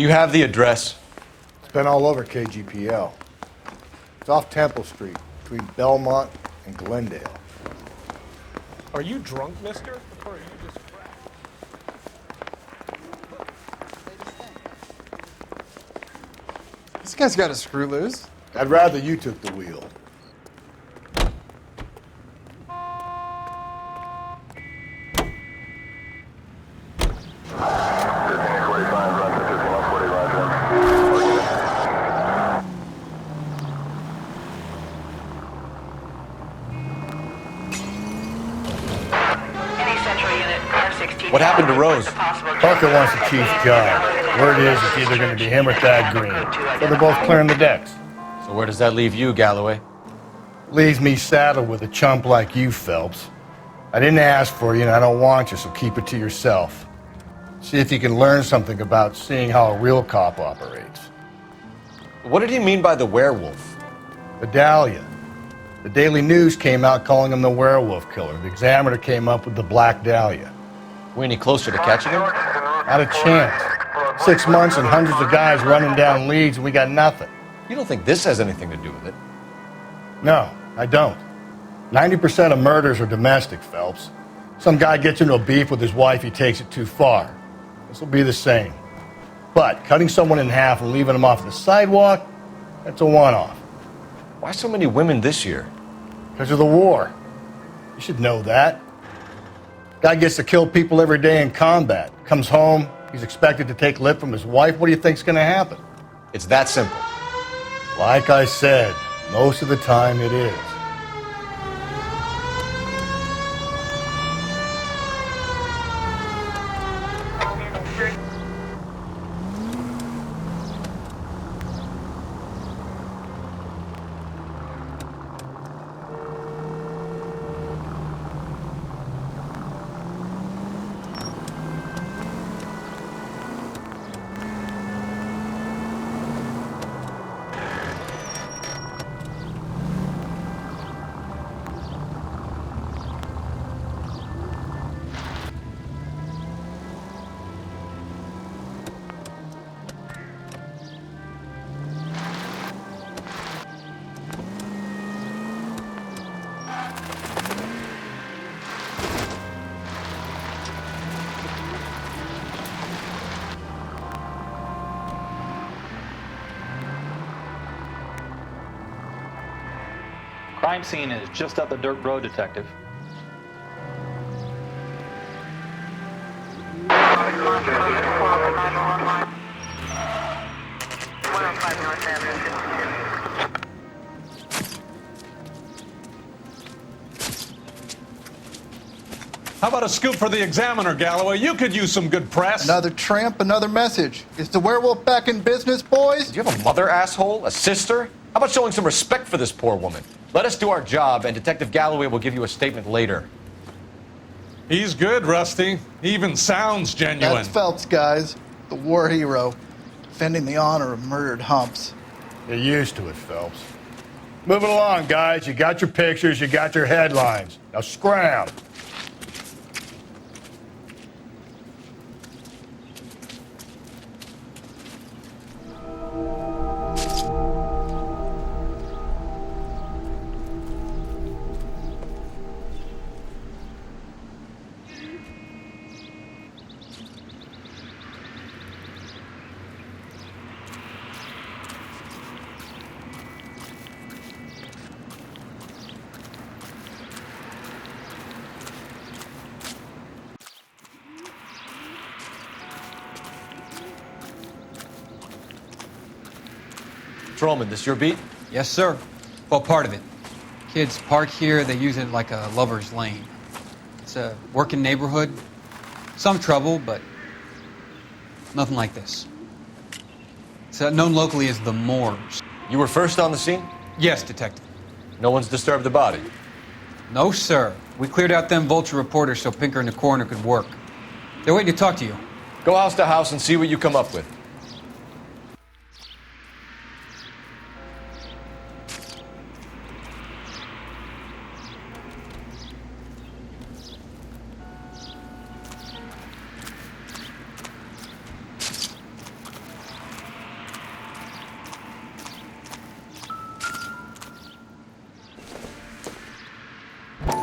Do you have the address? It's been all over KGPL. It's off Temple Street, between Belmont and Glendale. Are you drunk, mister? Or are you just This guy's got a screw loose. I'd rather you took the wheel. What happened to Rose? Parker wants the chief's job. Word is it's either going to be him or Thad Green. So they're both clearing the decks. So where does that leave you, Galloway? Leaves me saddled with a chump like you, Phelps. I didn't ask for you and I don't want you, so keep it to yourself. See if you can learn something about seeing how a real cop operates. What did he mean by the werewolf? The Dahlia. The Daily News came out calling him the werewolf killer. The Examiner came up with the Black Dahlia. We any closer to catching him? Not a chance. 6 months and hundreds of guys running down leads and we got nothing. You don't think this has anything to do with it? No, I don't. 90% of murders are domestic, Phelps. Some guy gets into a beef with his wife, he takes it too far. This will be the same. But cutting someone in half and leaving them off the sidewalk, that's a one-off. Why so many women this year? Because of the war. You should know that. Guy gets to kill people every day in combat. Comes home, he's expected to take lip from his wife. What do you think's going to happen? It's that simple. Like I said, most of the time it is. Crime scene is just up the dirt road, Detective. How about a scoop for the Examiner, Galloway? You could use some good press. Another tramp, another message. Is the werewolf back in business, boys? Do you have a mother, asshole? A sister? How about showing some respect for this poor woman? Let us do our job, and Detective Galloway will give you a statement later. He's good, Rusty. He even sounds genuine. That's Phelps, guys. The war hero. Defending the honor of murdered humps. You're used to it, Phelps. Moving along, guys. You got your pictures, you got your headlines. Now scram. Patrolman, this your beat? Yes, sir. Well, part of it. Kids park here, they use it like a lover's lane. It's a working neighborhood. Some trouble, but nothing like this. It's known locally as the Moors. You were first on the scene? Yes, Detective. No one's disturbed the body? No, sir. We cleared out them vulture reporters so Pinker and the coroner could work. They're waiting to talk to you. Go house to house and see what you come up with.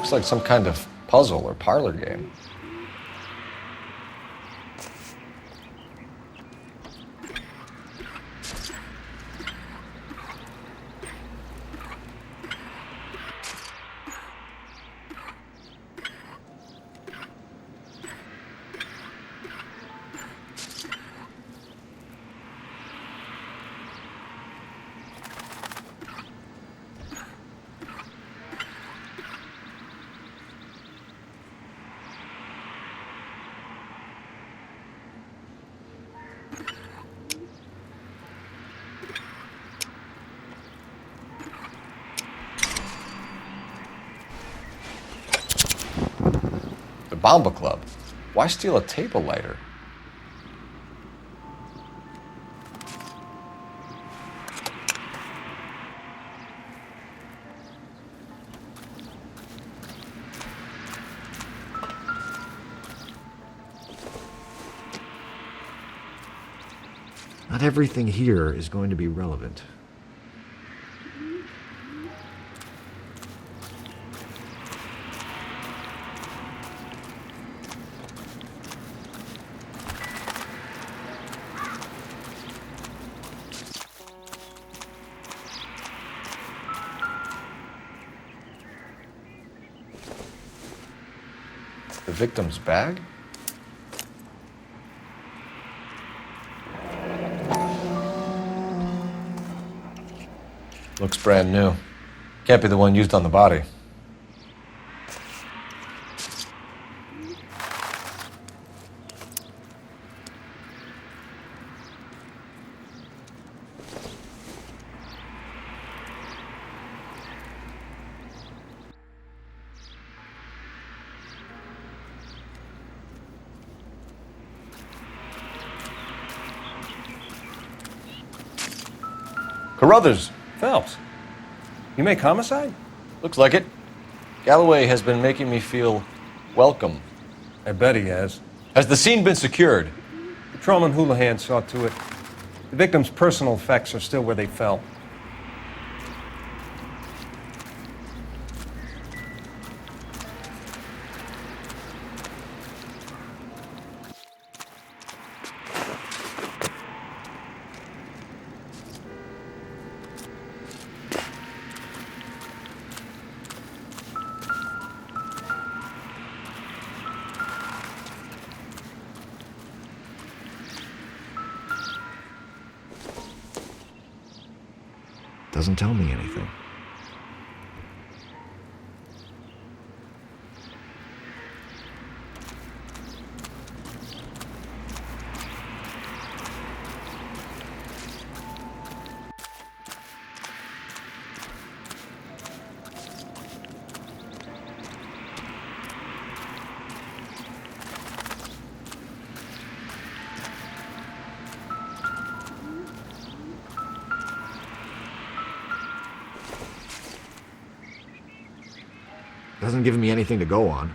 Looks like some kind of puzzle or parlor game. Bomba Club. Why steal a table lighter? Not everything here is going to be relevant. The victim's bag? Looks brand new. Can't be the one used on the body. Carruthers. Phelps, you make homicide? Looks like it. Galloway has been making me feel welcome. I bet he has. Has the scene been secured? Patrolman Houlihan saw to it. The victim's personal effects are still where they fell. Doesn't tell me anything. Doesn't give me anything to go on.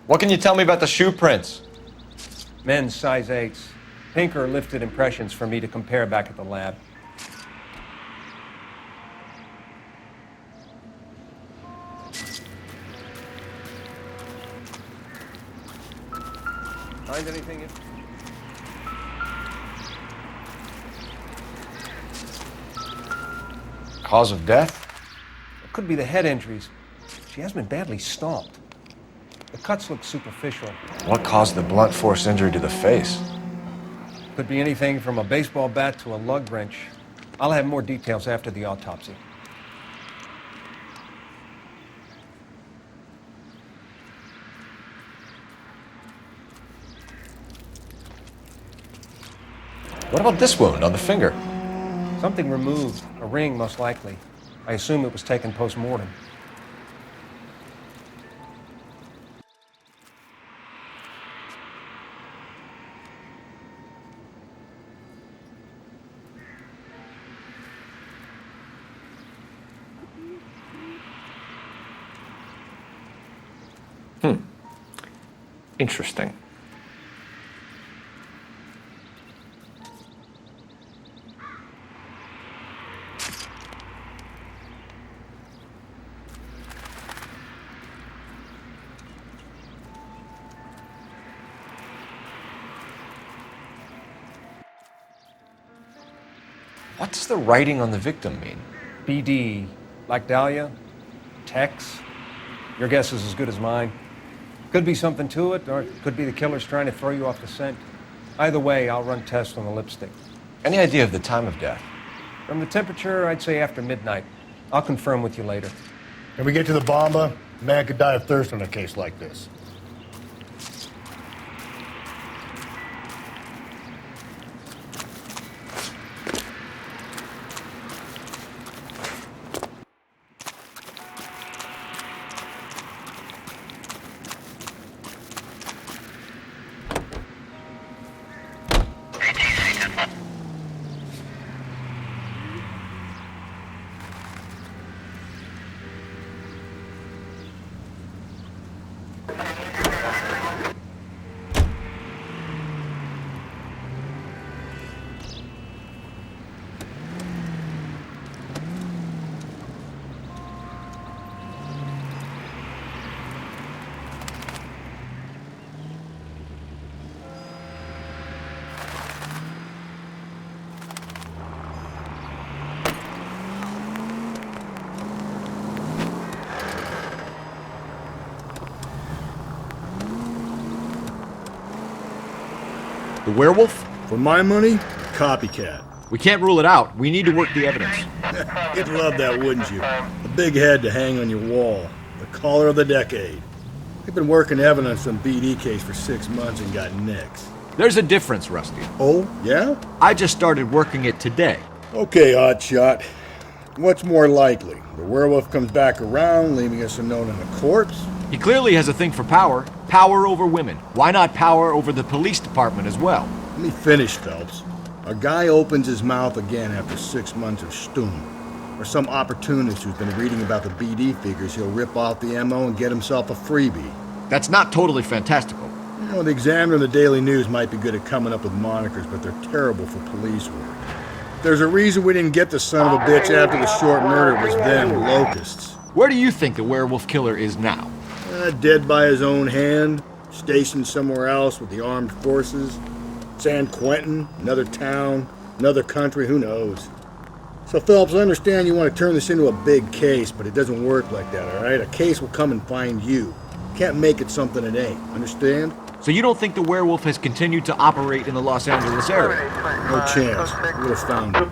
What can you tell me about the shoe prints? Men's size 8s. Pinker lifted impressions for me to compare back at the lab. Find anything? Cause of death? It could be the head injuries. She has been badly stomped. The cuts look superficial. What caused the blunt force injury to the face? Could be anything from a baseball bat to a lug wrench. I'll have more details after the autopsy. What about this wound on the finger? Something removed. A ring, most likely. I assume it was taken post-mortem. Interesting. What's the writing on the victim mean? BD, like Dahlia, Tex. Your guess is as good as mine. Could be something to it, or it could be the killer's trying to throw you off the scent. Either way, I'll run tests on the lipstick. Any idea of the time of death? From the temperature, I'd say after midnight. I'll confirm with you later. When we get to the bomba, a man could die of thirst on a case like this. The werewolf? For my money, copycat. We can't rule it out. We need to work the evidence. You'd love that, wouldn't you? A big head to hang on your wall. The caller of the decade. We've been working evidence on BD case for 6 months and got nicks. There's a difference, Rusty. Oh, yeah? I just started working it today. Okay, Oddshot. What's more likely? The werewolf comes back around, leaving us unknown in a corpse? He clearly has a thing for power. Power over women. Why not power over the police department as well? Let me finish, Phelps. A guy opens his mouth again after 6 months of stewing. Or some opportunist who's been reading about the BD figures he'll rip off the MO and get himself a freebie. That's not totally fantastical. You know, the Examiner and the Daily News might be good at coming up with monikers, but they're terrible for police work. There's a reason we didn't get the son of a bitch after the short murder. It was them, locusts. Where do you think the werewolf killer is now? Dead by his own hand, stationed somewhere else with the armed forces. San Quentin, another town, another country, who knows? So, Phelps, I understand you want to turn this into a big case, but it doesn't work like that, all right? A case will come and find you. Can't make it something it ain't, understand? So you don't think the werewolf has continued to operate in the Los Angeles area? No chance. We would have found it.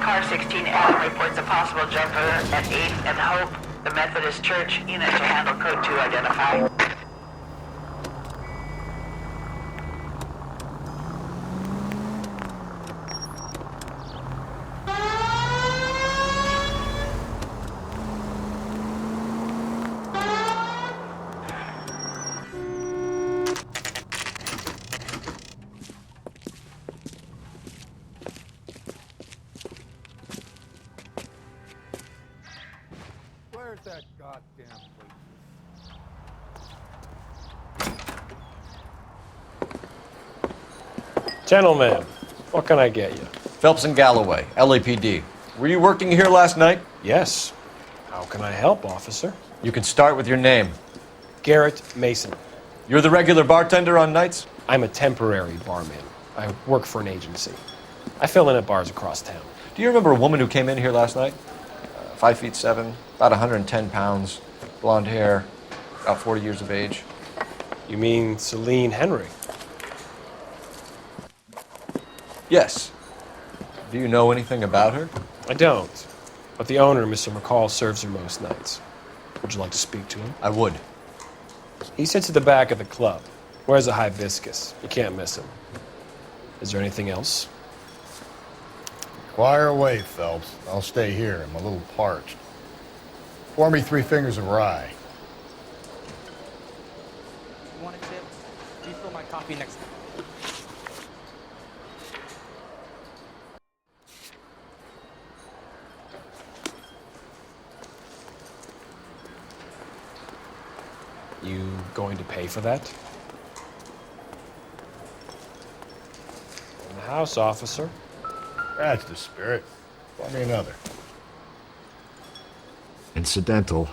Car 16 Adam reports a possible jumper at 8th and Hope. The Methodist Church unit to handle code 2 identify. Where's that goddamn place? Gentlemen, what can I get you? Phelps and Galloway, LAPD. Were you working here last night? Yes. How can I help, officer? You can start with your name. Garrett Mason. You're the regular bartender on nights? I'm a temporary barman. I work for an agency. I fill in at bars across town. Do you remember a woman who came in here last night? 5'7", about 110 pounds, blonde hair, about 40 years of age. You mean Celine Henry? Yes. Do you know anything about her? I don't. But the owner, Mr. McCall, serves her most nights. Would you like to speak to him? I would. He sits at the back of the club. Wears a hibiscus. You can't miss him. Is there anything else? Fire away, Phelps. I'll stay here. I'm a little parched. Pour me 3 fingers of rye. You want a tip? Refill my coffee next time. You going to pay for that? In the house, officer. That's the spirit. Pour me another. Incidental.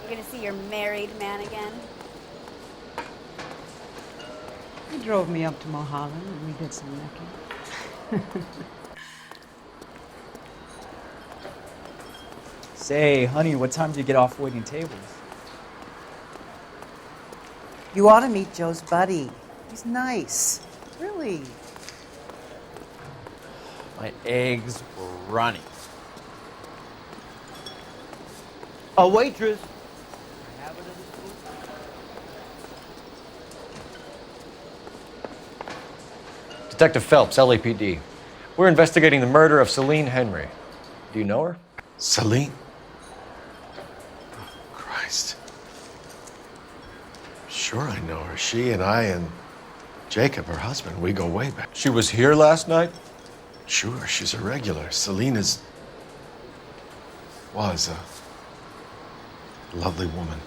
You're gonna see your married man again? He drove me up to Mulholland and we did some necking. Say, honey, what time do you get off waiting tables? You ought to meet Joe's buddy. He's nice. Really. My eggs were running. A waitress. Detective Phelps, LAPD. We're investigating the murder of Celine Henry. Do you know her? Celine? Oh, Christ. Sure I know her. She and I and Jacob, her husband, we go way back. She was here last night? Sure, she's a regular. Celine was a lovely woman.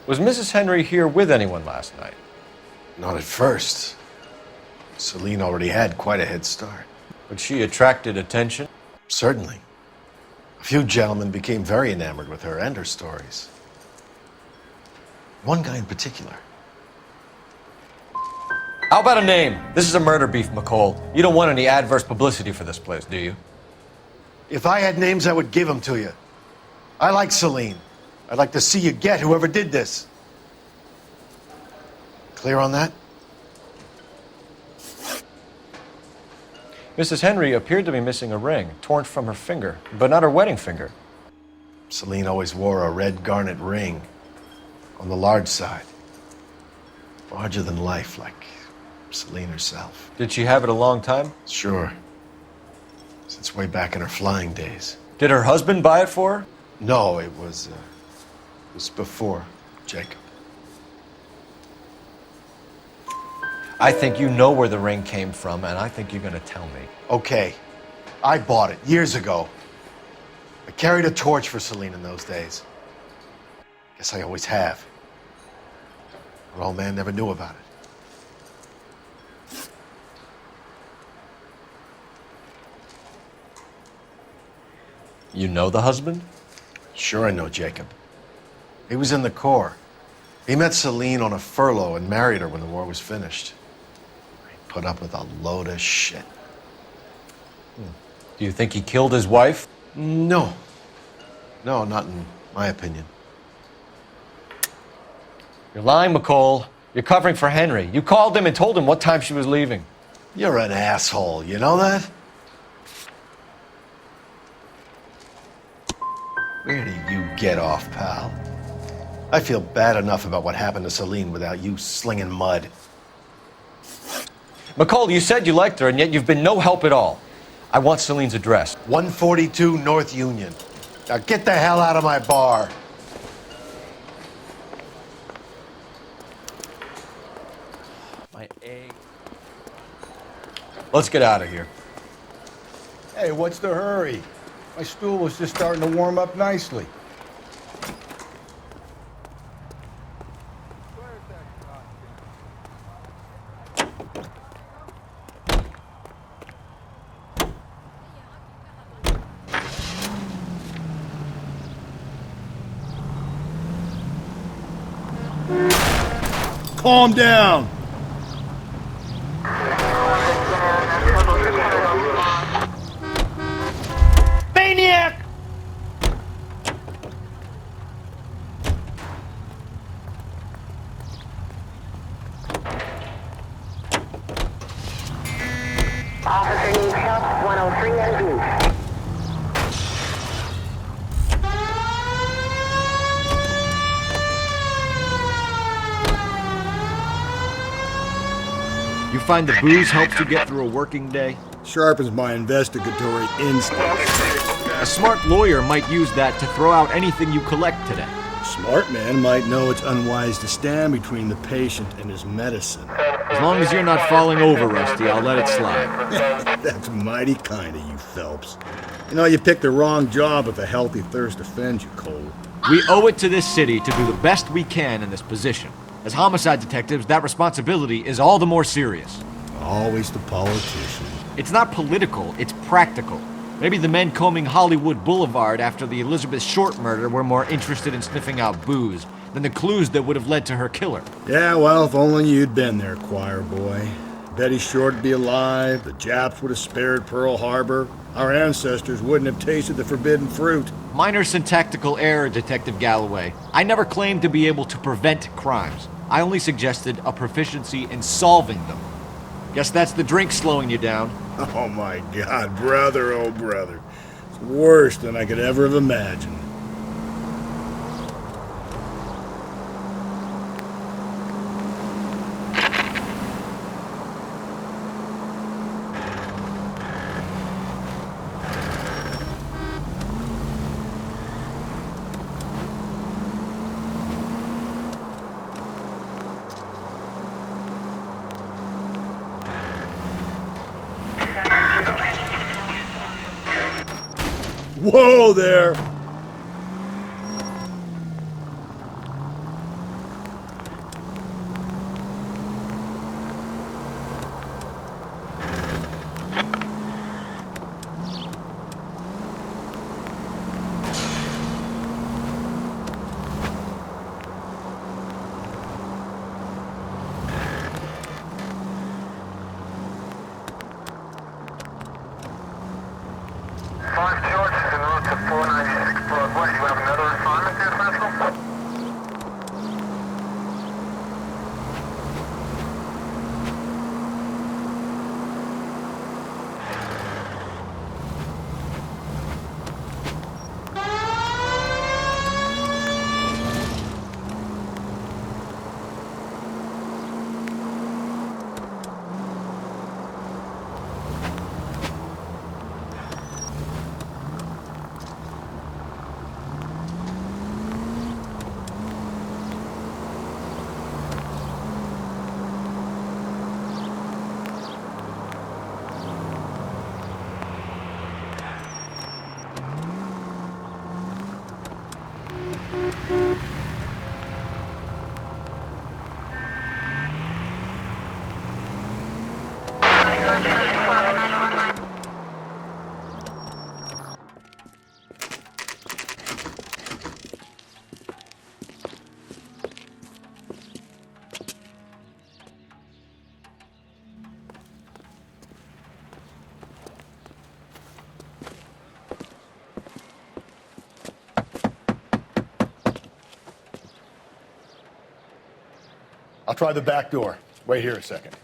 Was Mrs. Henry here with anyone last night? Not at first. Celine already had quite a head start. But she attracted attention? Certainly. A few gentlemen became very enamored with her and her stories. One guy in particular. How about a name? This is a murder beef, McCole. You don't want any adverse publicity for this place, do you? If I had names, I would give them to you. I like Celine. I'd like to see you get whoever did this. Clear on that? Mrs. Henry appeared to be missing a ring, torn from her finger, but not her wedding finger. Celine always wore a red garnet ring on the large side. Larger than life, like Celine herself. Did she have it a long time? Sure. Since way back in her flying days. Did her husband buy it for her? No, it was before Jacob. I think you know where the ring came from, and I think you're going to tell me. Okay. I bought it years ago. I carried a torch for Celine in those days. Guess I always have. Her old man never knew about it. You know the husband? Sure I know Jacob. He was in the Corps. He met Celine on a furlough and married her when the war was finished. He put up with a load of shit. Do you think he killed his wife? No. No, not in my opinion. You're lying, McCole. You're covering for Henry. You called him and told him what time she was leaving. You're an asshole, you know that? Where do you get off, pal? I feel bad enough about what happened to Celine without you slinging mud. McCole, you said you liked her, and yet you've been no help at all. I want Celine's address. 142 North Union. Now get the hell out of my bar. My egg. Let's get out of here. Hey, what's the hurry? My stool was just starting to warm up nicely. Calm down. Maniac! Officer needs help, 103 and Blue. You find the booze helps you get through a working day? Sharpens my investigatory instincts. A smart lawyer might use that to throw out anything you collect today. A smart man might know it's unwise to stand between the patient and his medicine. As long as you're not falling over, Rusty, I'll let it slide. That's mighty kind of you, Phelps. You know, you picked the wrong job if a healthy thirst offends you, Cole. We owe it to this city to do the best we can in this position. As homicide detectives, that responsibility is all the more serious. Always the politician. It's not political, it's practical. Maybe the men combing Hollywood Boulevard after the Elizabeth Short murder were more interested in sniffing out booze than the clues that would have led to her killer. Yeah, well, if only you'd been there, choir boy. Betty Short would be alive, the Japs would have spared Pearl Harbor, our ancestors wouldn't have tasted the forbidden fruit. Minor syntactical error, Detective Galloway. I never claimed to be able to prevent crimes. I only suggested a proficiency in solving them. Guess that's the drink slowing you down. Oh my God, brother, oh brother. It's worse than I could ever have imagined. Whoa there! I'll try the back door. Wait here a second.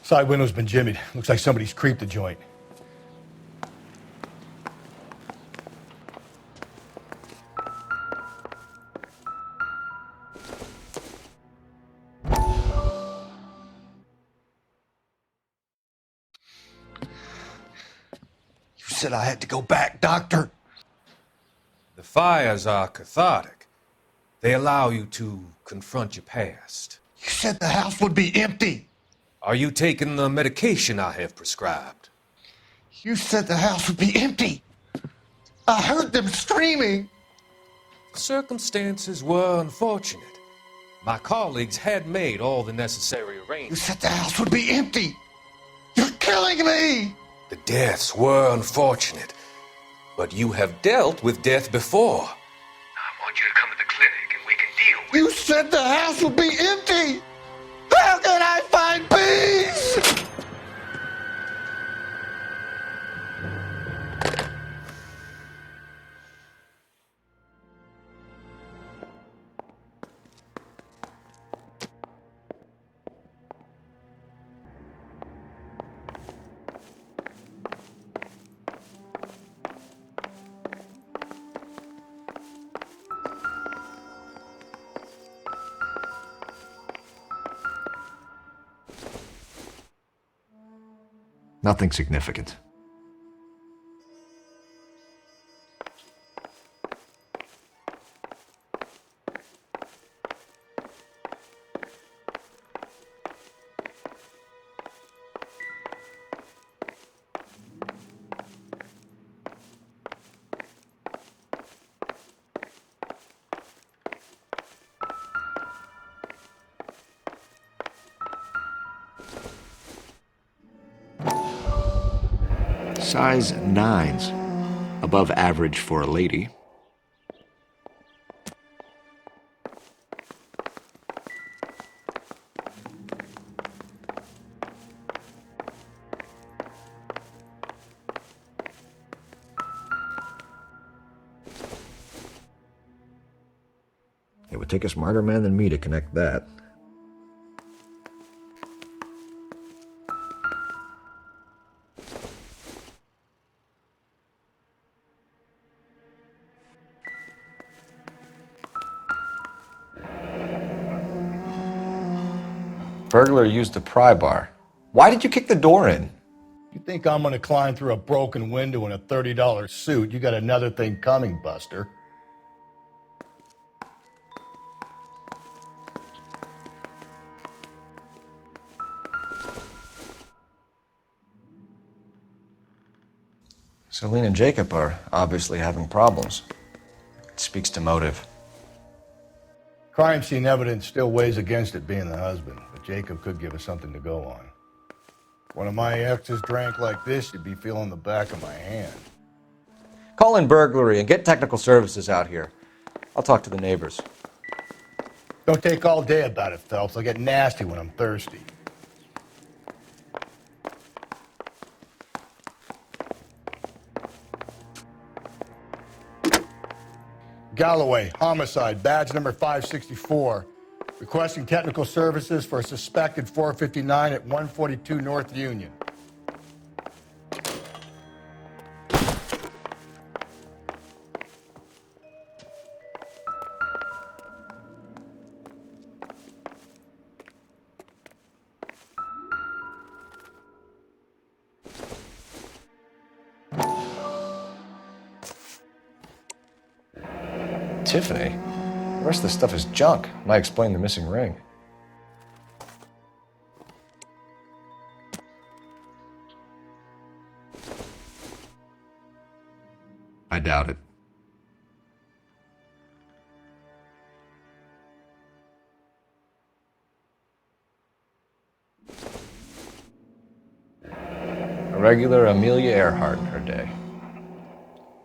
Side window's been jimmied. Looks like somebody's creeped the joint. You said I had to go back, Doctor. The fires are cathartic. They allow you to confront your past. You said the house would be empty. Are you taking the medication I have prescribed? You said the house would be empty. I heard them screaming. The circumstances were unfortunate. My colleagues had made all the necessary You arrangements. said the house would be empty. You're killing me. The deaths were unfortunate, but you have dealt with death before. I want you to come to the clinic and we can deal with You said the house would be empty. How can I find peace? Nothing significant. Size 9s. Above average for a lady. It would take a smarter man than me to connect that. Burglar used the pry bar. Why did you kick the door in? You think I'm gonna climb through a broken window in a $30 suit? You got another thing coming, Buster. Celine and Jacob are obviously having problems. It speaks to motive. Crime scene evidence still weighs against it being the husband, but Jacob could give us something to go on. One of my exes drank like this, you'd be feeling the back of my hand. Call in burglary and get technical services out here. I'll talk to the neighbors. Don't take all day about it, Phelps. I'll get nasty when I'm thirsty. Galloway, homicide, badge number 564. Requesting technical services for a suspected 459 at 142 North Union. Tiffany? The rest of the stuff is junk. Might explain the missing ring. I doubt it. A regular Amelia Earhart in her day.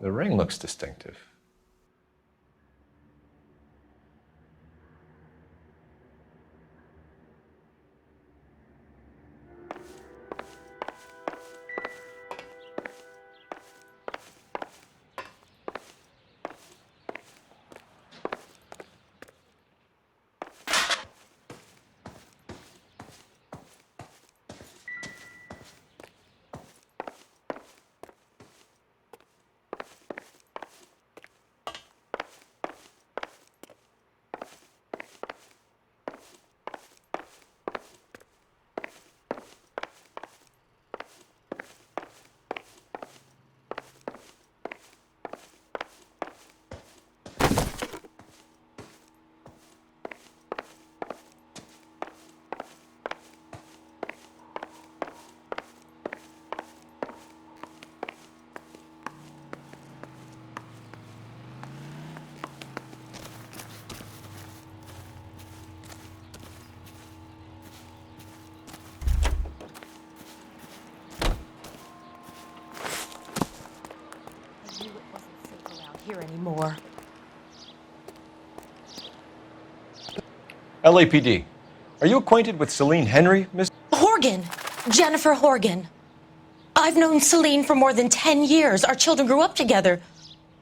The ring looks distinctive. here anymore. LAPD. Are you acquainted with Celine Henry, Miss? Horgan. Jennifer Horgan. I've known Celine for more than 10 years. Our children grew up together.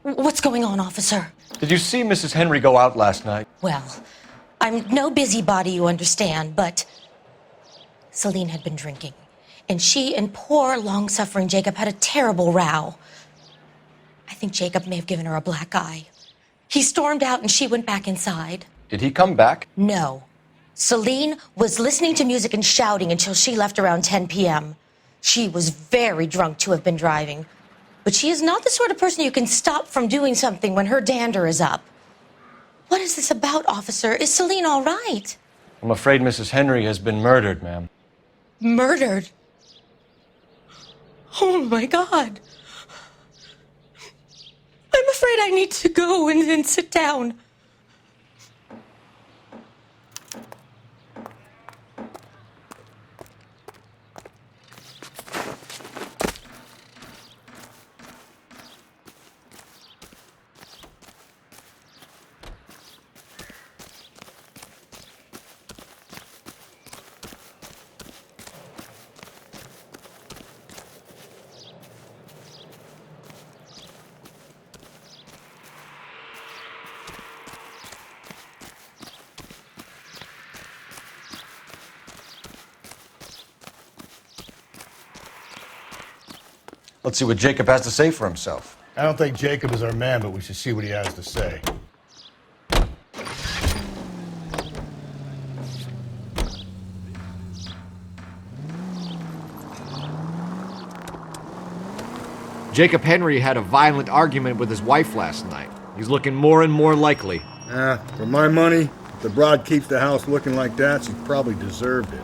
What's going on, officer? Did you see Mrs. Henry go out last night? Well, I'm no busybody, you understand, but Celine had been drinking, and she and poor, long-suffering Jacob had a terrible row. I think Jacob may have given her a black eye. He stormed out, and she went back inside. Did he come back? No. Celine was listening to music and shouting until she left around 10 p.m. She was very drunk to have been driving, but she is not the sort of person you can stop from doing something when her dander is up. What is this about, officer? Is Celine all right? I'm afraid Mrs. Henry has been murdered, ma'am. Murdered? Oh, my God. I'm afraid I need to go and sit down. Let's see what Jacob has to say for himself. I don't think Jacob is our man, but we should see what he has to say. Jacob Henry had a violent argument with his wife last night. He's looking more and more likely. For my money, if the broad keeps the house looking like that, she probably deserved it.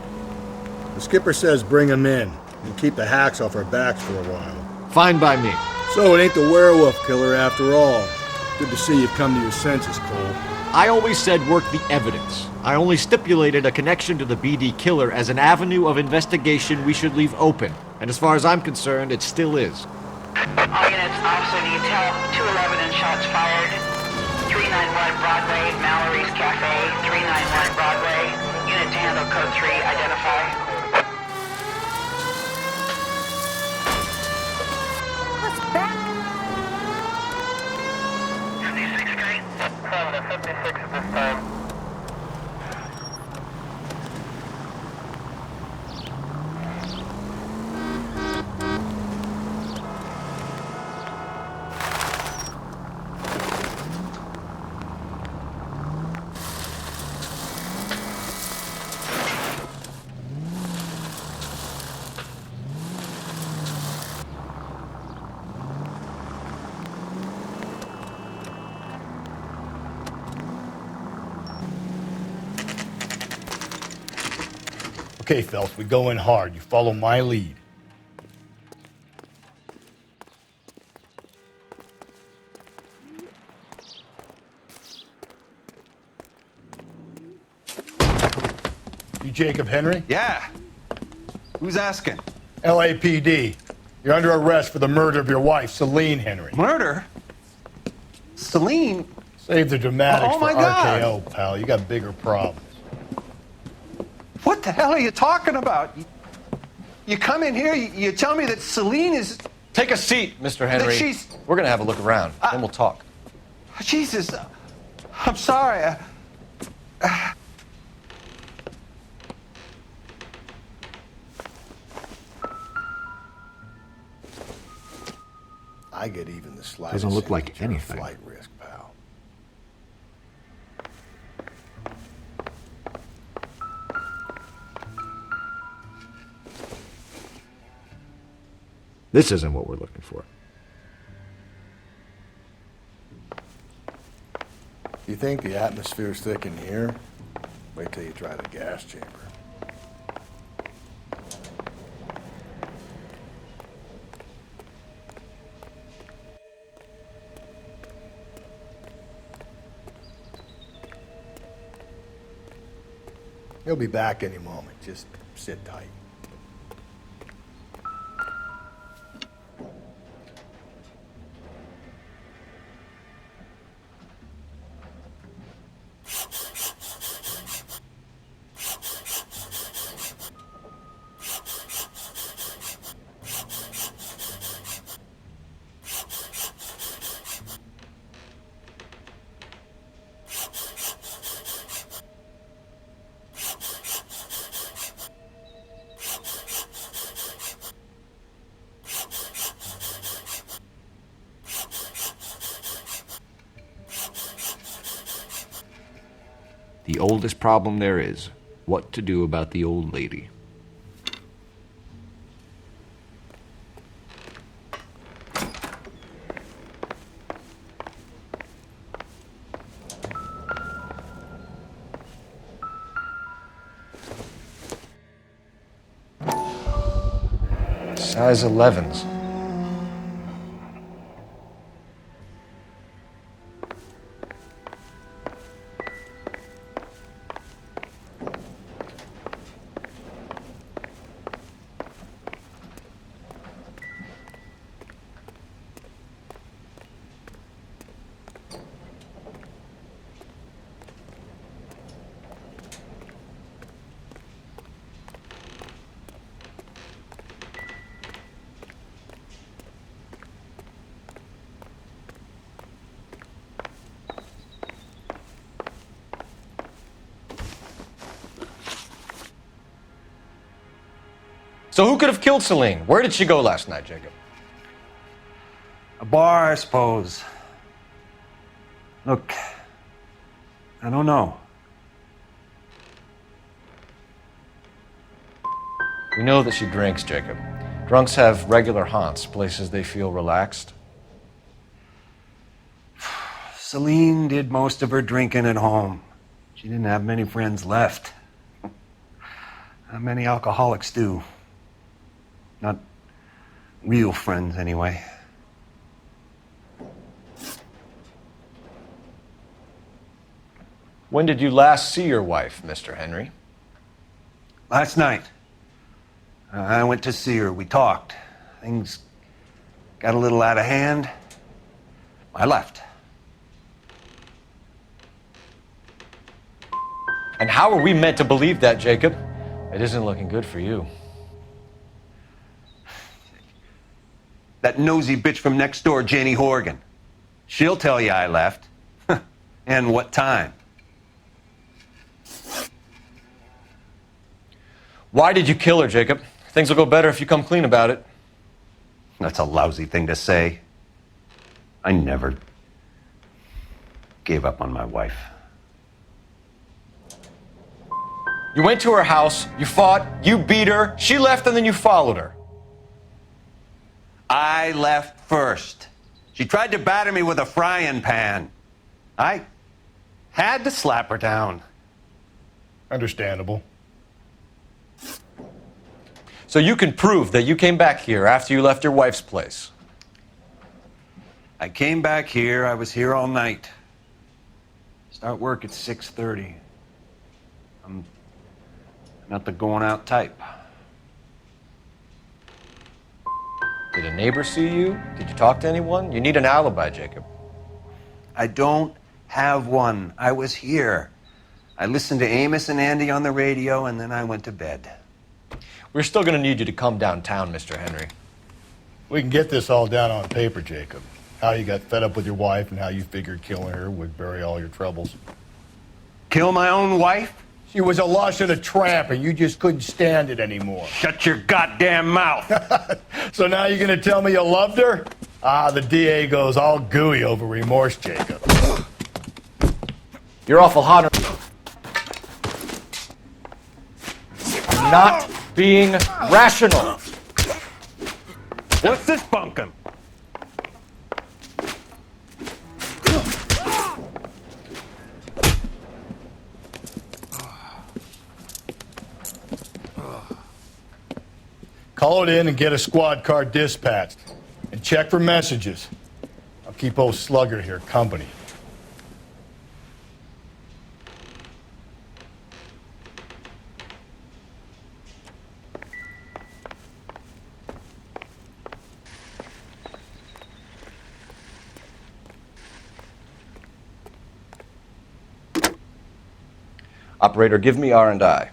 The skipper says bring him in and keep the hacks off our backs for a while. Fine by me. So it ain't the werewolf killer after all. Good to see you've come to your senses, Cole. I always said work the evidence. I only stipulated a connection to the BD killer as an avenue of investigation we should leave open. And as far as I'm concerned, it still is. All units, officer detail, 211 and shots fired. 391 Broadway, Mallory's Cafe, 391 Broadway. Unit to handle code 3, identify. What's back? 56 Street. 76 at this time. Okay, Phelps, we go in hard. You follow my lead. You Jacob Henry? Yeah. Who's asking? LAPD. You're under arrest for the murder of your wife, Celine Henry. Murder? Celine? Save the dramatics Oh, for my God. RKO, pal. You got bigger problems. What the hell are you talking about? You come in here, you tell me that Celine is... Take a seat, Mr. Henry. That she's... We're going to have a look around, then we'll talk. Jesus, I'm sorry. I get even the slightest. Doesn't look like signature of anything. Flight risk, pal. This isn't what we're looking for. You think the atmosphere's thick in here? Wait till you try the gas chamber. He'll be back any moment. Just sit tight. The oldest problem there is, what to do about the old lady. Size 11s. So who could have killed Celine? Where did she go last night, Jacob? A bar, I suppose. Look, I don't know. We know that she drinks, Jacob. Drunks have regular haunts, places they feel relaxed. Celine did most of her drinking at home. She didn't have many friends left. Not many alcoholics do. Not real friends, anyway. When did you last see your wife, Mr. Henry? Last night. I went to see her. We talked. Things got a little out of hand. I left. And how are we meant to believe that, Jacob? It isn't looking good for you. That nosy bitch from next door, Janie Horgan. She'll tell you I left. And what time. Why did you kill her, Jacob? Things will go better if you come clean about it. That's a lousy thing to say. I never gave up on my wife. You went to her house, you fought, you beat her, she left, and then you followed her. I left first. She tried to batter me with a frying pan. I had to slap her down. Understandable. So you can prove that you came back here after you left your wife's place. I came back here. I was here all night. Start work at 6:30. I'm not the going out type. Did a neighbor see you? Did you talk to anyone? You need an alibi, Jacob. I don't have one. I was here. I listened to Amos and Andy on the radio, and then I went to bed. We're still going to need you to come downtown, Mr. Henry. We can get this all down on paper, Jacob. How you got fed up with your wife and how you figured killing her would bury all your troubles. Kill my own wife? She was a lush and a tramp, and you just couldn't stand it anymore. Shut your goddamn mouth. So now you're going to tell me you loved her? Ah, the DA goes all gooey over remorse, Jacob. You're awful hot. You're not being rational. What's this bunkum? Call it in and get a squad car dispatched. And check for messages. I'll keep old Slugger here company. Operator, give me R&I.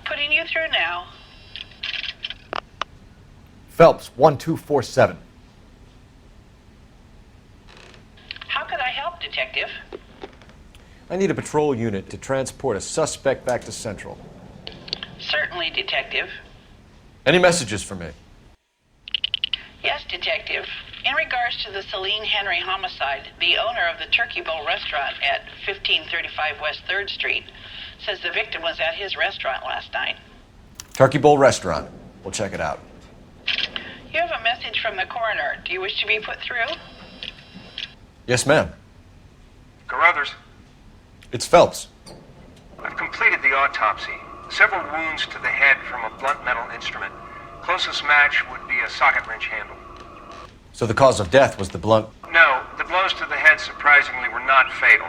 Putting you through now. Phelps, 1247. How could I help, Detective? I need a patrol unit to transport a suspect back to Central. Certainly, Detective. Any messages for me? Yes, Detective. In regards to the Celine Henry homicide, the owner of the Turkey Bowl restaurant at 1535 West 3rd Street says the victim was at his restaurant last night. Turkey Bowl Restaurant. We'll check it out. You have a message from the coroner. Do you wish to be put through? Yes, ma'am. Carruthers, It's Phelps. I've completed the autopsy. Several wounds to the head from a blunt metal instrument. Closest match would be a socket wrench handle. So the cause of death was the blunt... No, the blows to the head surprisingly were not fatal.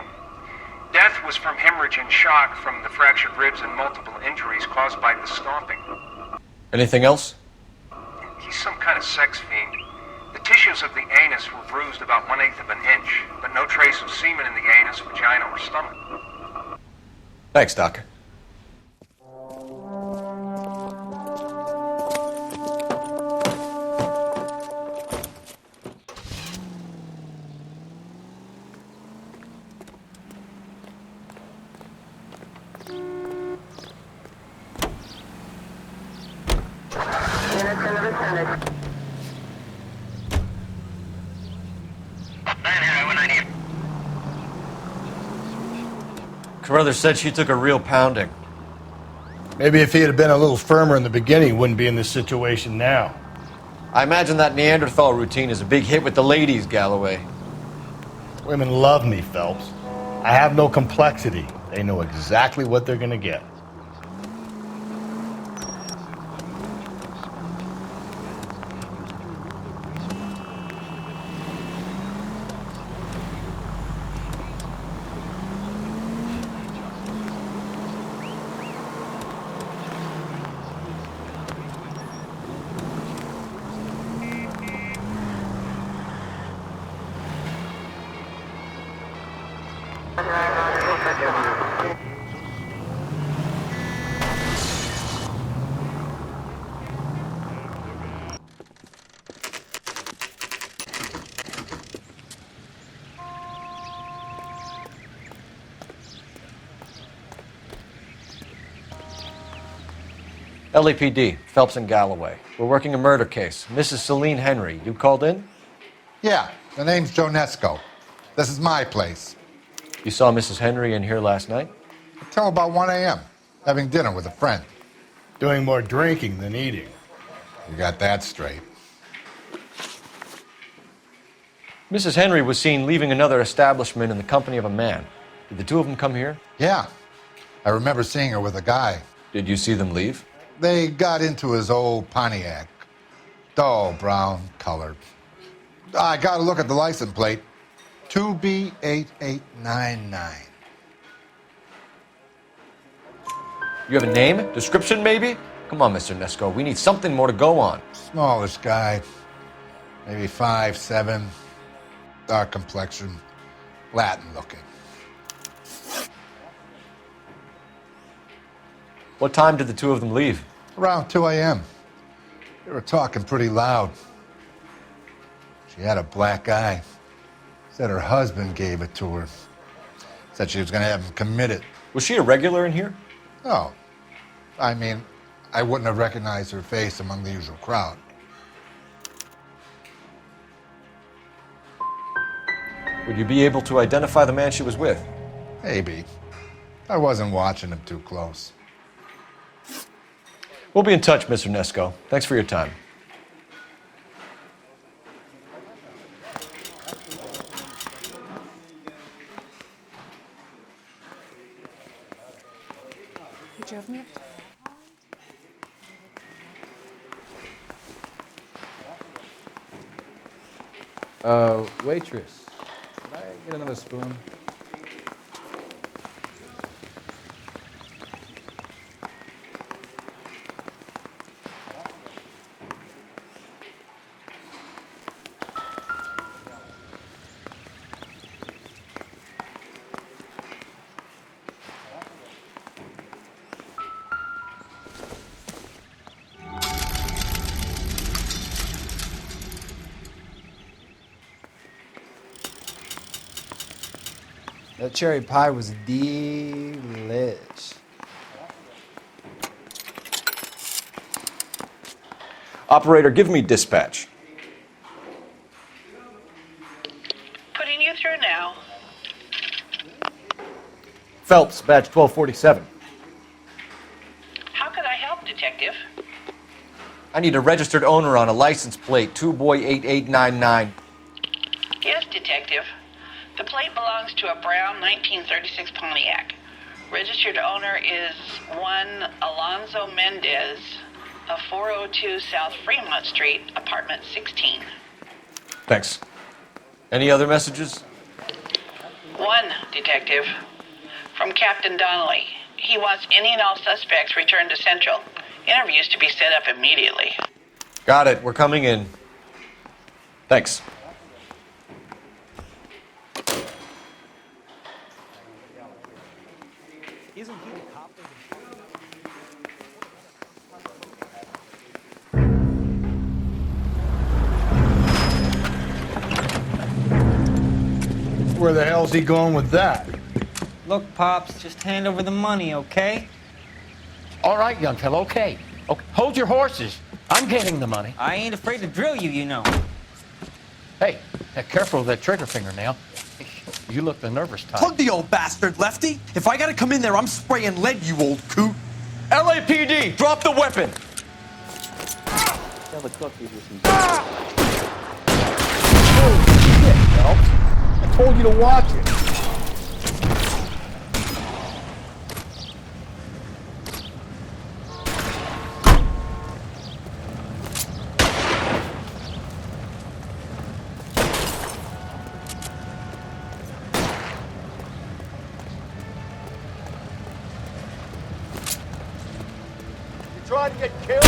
Death was from hemorrhage and shock from the fractured ribs and multiple injuries caused by the stomping. Anything else? He's some kind of sex fiend. The tissues of the anus were bruised about 1/8 of an inch, but no trace of semen in the anus, vagina, or stomach. Thanks, Doc. Carruthers said she took a real pounding. Maybe if he had been a little firmer in the beginning, he wouldn't be in this situation now. I imagine that Neanderthal routine is a big hit with the ladies, Galloway. Women love me, Phelps. I have no complexity. They know exactly what they're going to get. LAPD, Phelps and Galloway. We're working a murder case. Mrs. Celine Henry, you called in? Yeah, the name's Jonesco. This is my place. You saw Mrs. Henry in here last night? Until about 1 a.m., having dinner with a friend. Doing more drinking than eating. You got that straight. Mrs. Henry was seen leaving another establishment in the company of a man. Did the two of them come here? Yeah, I remember seeing her with a guy. Did you see them leave? They got into his old Pontiac. Dull brown colored. I got to look at the license plate. 2B8899. You have a name? Description, maybe? Come on, Mr. Nesco. We need something more to go on. Smallish guy. Maybe 5'7". Dark complexion. Latin looking. What time did the two of them leave? Around 2 a.m. They were talking pretty loud. She had a black eye. Said her husband gave it to her. Said she was going to have him committed. Was she a regular in here? No. I mean, I wouldn't have recognized her face among the usual crowd. Would you be able to identify the man she was with? Maybe. I wasn't watching him too close. We'll be in touch, Mr. Nesco. Thanks for your time. You drove me up to... Waitress, could I get another spoon? That cherry pie was delish. Operator, give me dispatch. Phelps, badge 1247. How could I help, Detective? I need a registered owner on a license plate, 2boy8899. Yes, Detective. The plate belongs to a brown 1936 Pontiac. Registered owner is one Alonzo Mendez of 402 South Fremont Street, apartment 16. Thanks. Any other messages? One, Detective. From Captain Donnelly. He wants any and all suspects returned to Central. Interviews to be set up immediately. Got it. We're coming in. Thanks. Isn't he the cop? Where the hell's he going with that? Look, Pops, just hand over the money, okay? All right, young fellow, okay. Hold your horses. I'm getting the money. I ain't afraid to drill you, you know. Hey, careful with that trigger finger now. You look the nervous type. Plug the old bastard, Lefty. If I gotta come in there, I'm spraying lead, you old coot. LAPD, drop the weapon! Tell the cook he's with some... Phelps. I told you to watch it. You trying to get killed?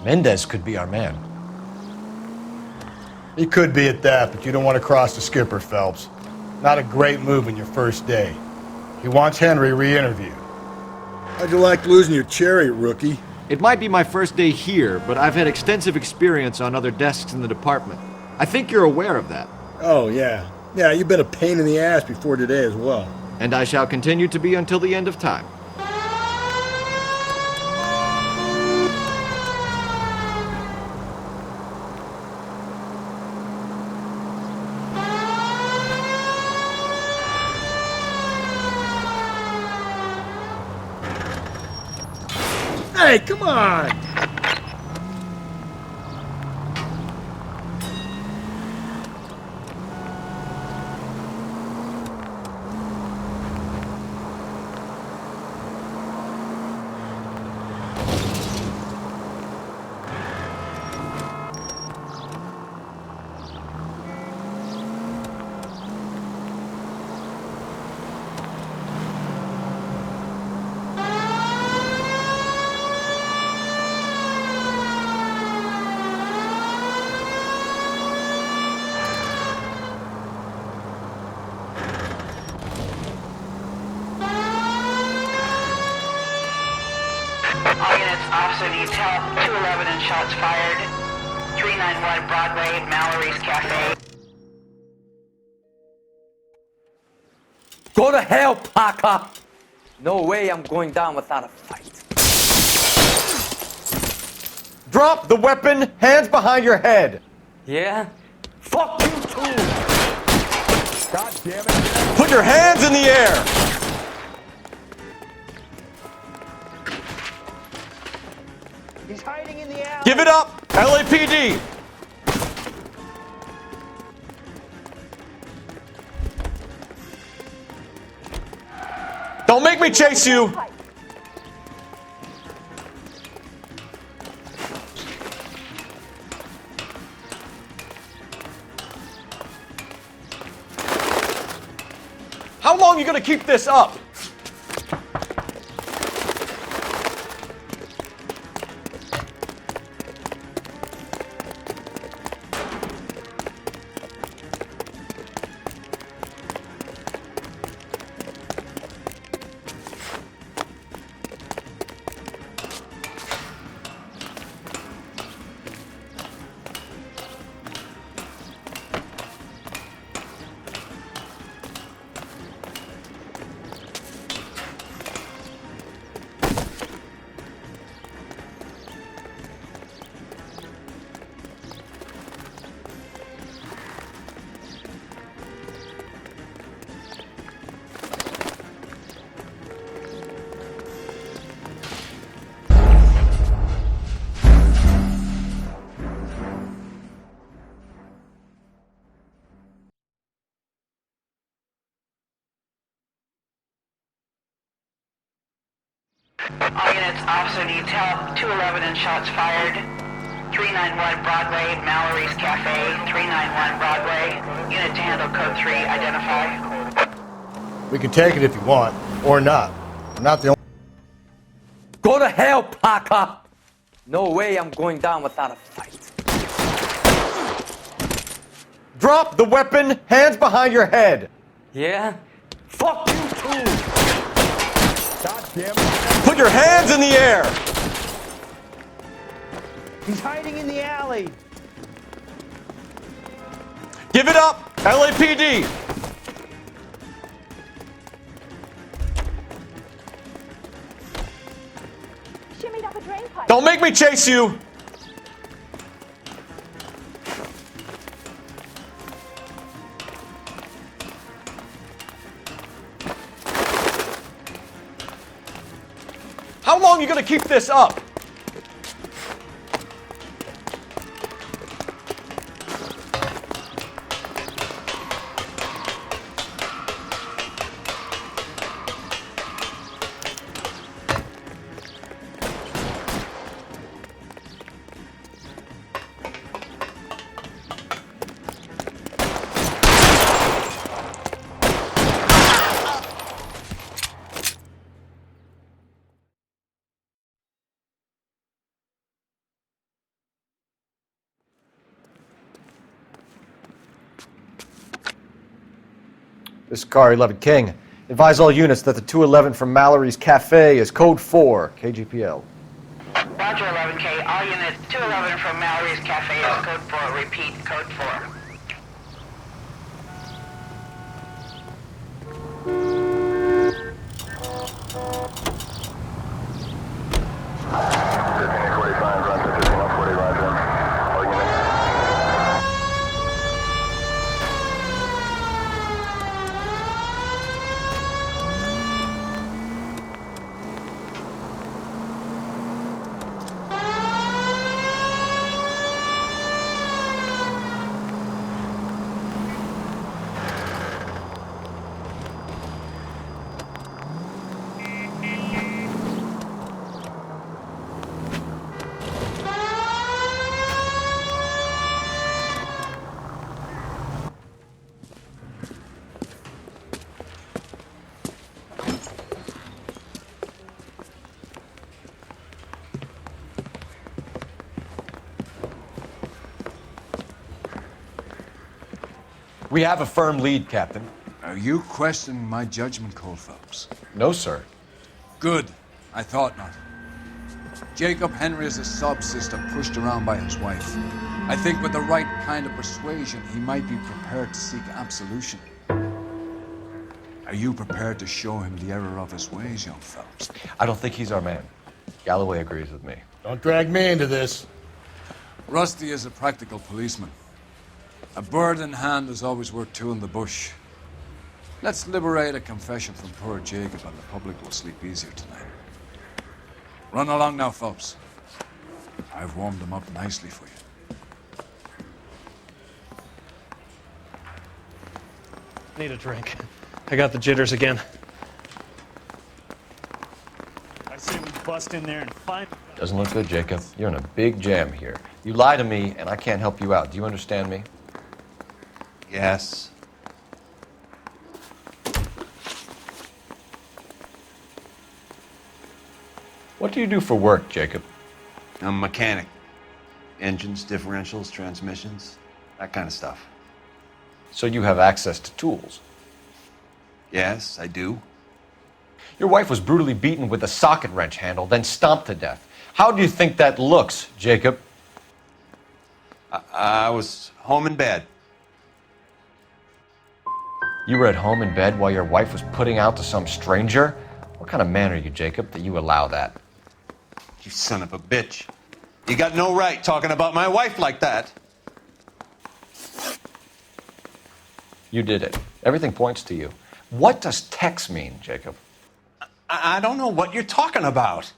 Mendez could be our man. He could be at that, but you don't want to cross the skipper, Phelps. Not a great move in your first day. He wants Henry re-interviewed. How'd you like losing your cherry, rookie? It might be my first day here, but I've had extensive experience on other desks in the department. I think you're aware of that. Oh, yeah. Yeah, you've been a pain in the ass before today as well. And I shall continue to be until the end of time. Hey, come on! All units, officer needs help. 211 and shots fired. 391 Broadway, Mallory's Cafe. Go to hell, Parker! No way I'm going down without a fight. Drop the weapon, hands behind your head. Yeah? Fuck you too! God damn it. Put your hands in the air. He's hiding in the alley. Give it up, LAPD. Don't make me chase you. How long are you gonna keep this up? All units, officer needs help. 211 and shots fired. 391 Broadway, Mallory's Cafe. 391 Broadway. Unit to handle code 3, identify. We can take it if you want, or not. I'm not the only... Go to hell, Parker! No way I'm going down without a fight. Drop the weapon, hands behind your head. Yeah? Fuck you too! God damn it. Put your hands in the air. He's hiding in the alley. Give it up, LAPD. Shimmied up a drain pipe. Don't make me chase you. How long are you gonna keep this up? This is Car 11 King. Advise all units that the 211 from Mallory's Cafe is code 4, KGPL. Roger, 11K. All units, 211 from Mallory's Cafe is code 4. Repeat, code 4. We have a firm lead, Captain. Are you questioning my judgment, Cole Phelps? No, sir. Good. I thought not. Jacob Henry is a sub-sister pushed around by his wife. I think with the right kind of persuasion, he might be prepared to seek absolution. Are you prepared to show him the error of his ways, young Phelps? I don't think he's our man. Galloway agrees with me. Don't drag me into this. Rusty is a practical policeman. A bird in hand is always worth two in the bush. Let's liberate a confession from poor Jacob and the public will sleep easier tonight. Run along now, Phelps. I've warmed them up nicely for you. Need a drink. I got the jitters again. I say we bust in there and find... Doesn't look good, Jacob. You're in a big jam here. You lie to me, and I can't help you out. Do you understand me? Yes. What do you do for work, Jacob? I'm a mechanic. Engines, differentials, transmissions, that kind of stuff. So you have access to tools? Yes, I do. Your wife was brutally beaten with a socket wrench handle, then stomped to death. How do you think that looks, Jacob? I was home in bed. You were at home in bed while your wife was putting out to some stranger? What kind of man are you, Jacob, that you allow that? You son of a bitch. You got no right talking about my wife like that. You did it. Everything points to you. What does Tex mean, Jacob? I don't know what you're talking about.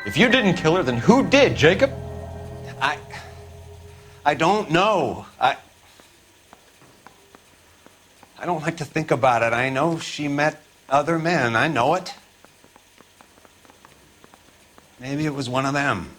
If you didn't kill her, then who did, Jacob? I don't know. I don't like to think about it. I know she met Other men, I know it. Maybe it was one of them.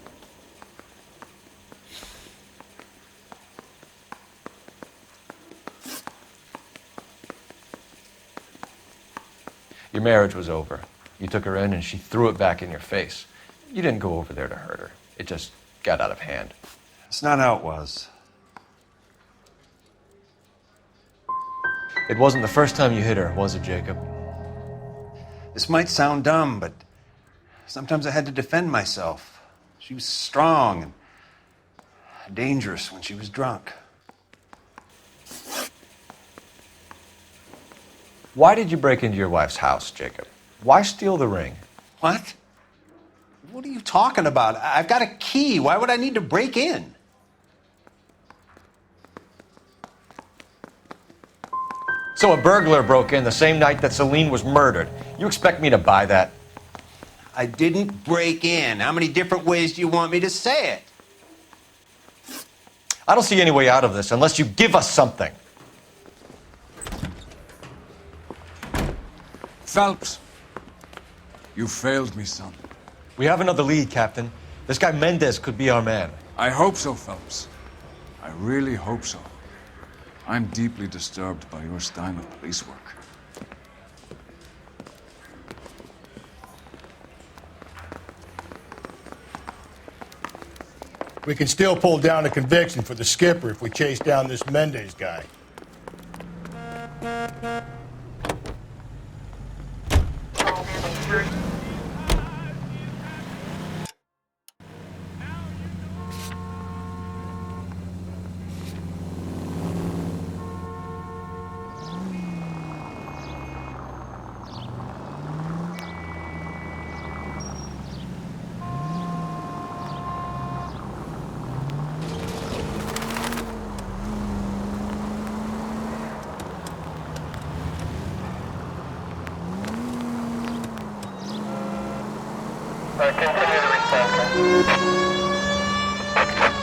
Your marriage was over. You took her in and she threw it back in your face. You didn't go over there to hurt her. It just got out of hand. That's not how it was. It wasn't the first time you hit her, was it, Jacob? This might sound dumb, but sometimes I had to defend myself. She was strong and dangerous when she was drunk. Why did you break into your wife's house, Jacob? Why steal the ring? What? What are you talking about? I've got a key. Why would I need to break in? So a burglar broke in the same night that Celine was murdered. You expect me to buy that? I didn't break in. How many different ways do you want me to say it? I don't see any way out of this unless you give us something. Phelps, you failed me, son. We have another lead, Captain. This guy Mendez could be our man. I hope so, Phelps. I really hope so. I'm deeply disturbed by your style of police work. We can still pull down a conviction for the skipper if we chase down this Mendez guy.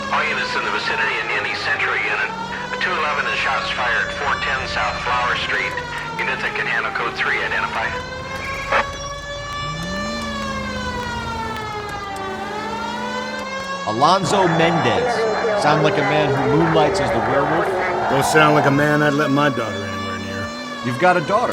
All units in the vicinity and any central unit. A 211 and shots fired at 410 South Flower Street. Units that can handle code 3 identify. Alonzo Mendez. Sound like a man who moonlights as the werewolf? Don't sound like a man I'd let my daughter anywhere near. You've got a daughter.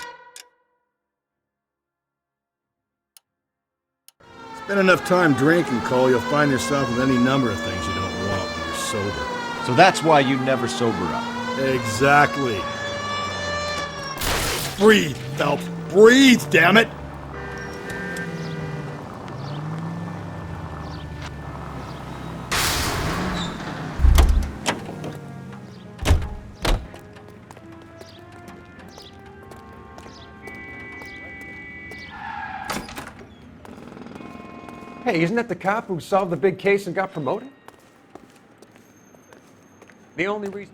Spend enough time drinking, Cole, you'll find yourself with any number of things you don't want when you're sober. So that's why you never sober up. Exactly. Breathe, Phelps. Breathe, damn it! Hey, isn't that the cop who solved the big case and got promoted? The only reason...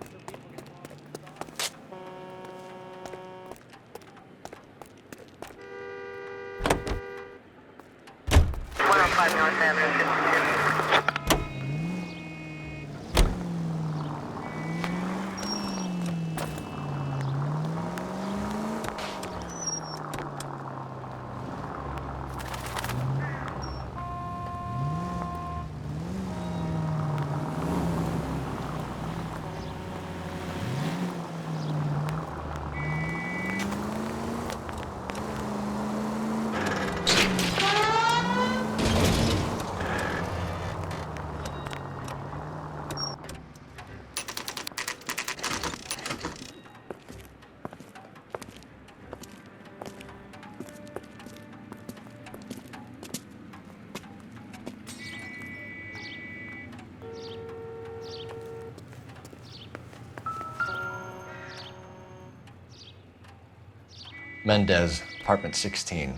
Mendez, apartment 16.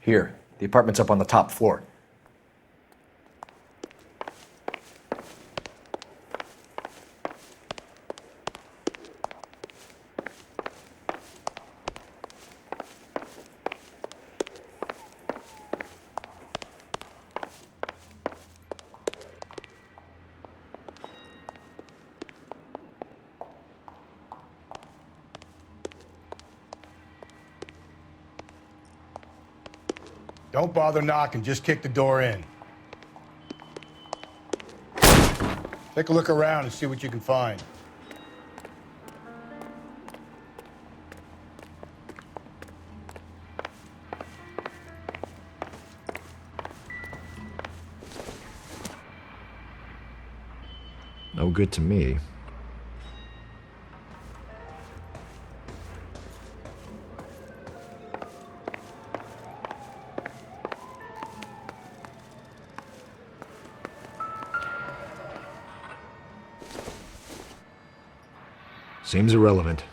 Here, the apartment's up on the top floor. Don't bother knocking, just kick the door in. Take a look around and see what you can find. No good to me. Seems irrelevant.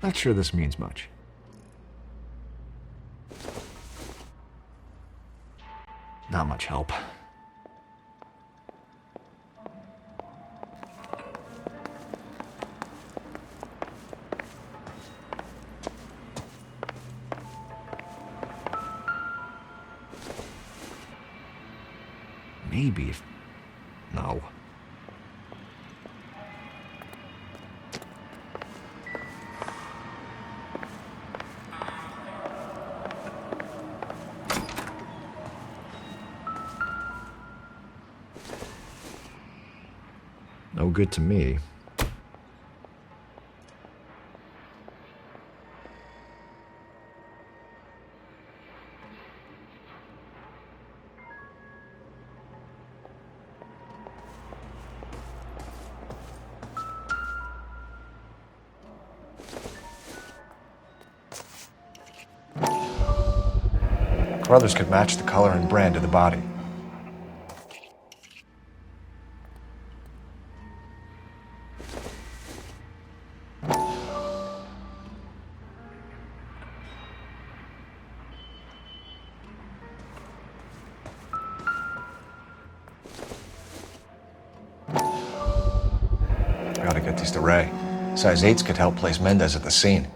Not sure this means much. Not much help. Maybe if... No. No good to me. Brothers could match the color and brand of the body. Gotta get these to Ray. Size 8s could help place Mendez at the scene.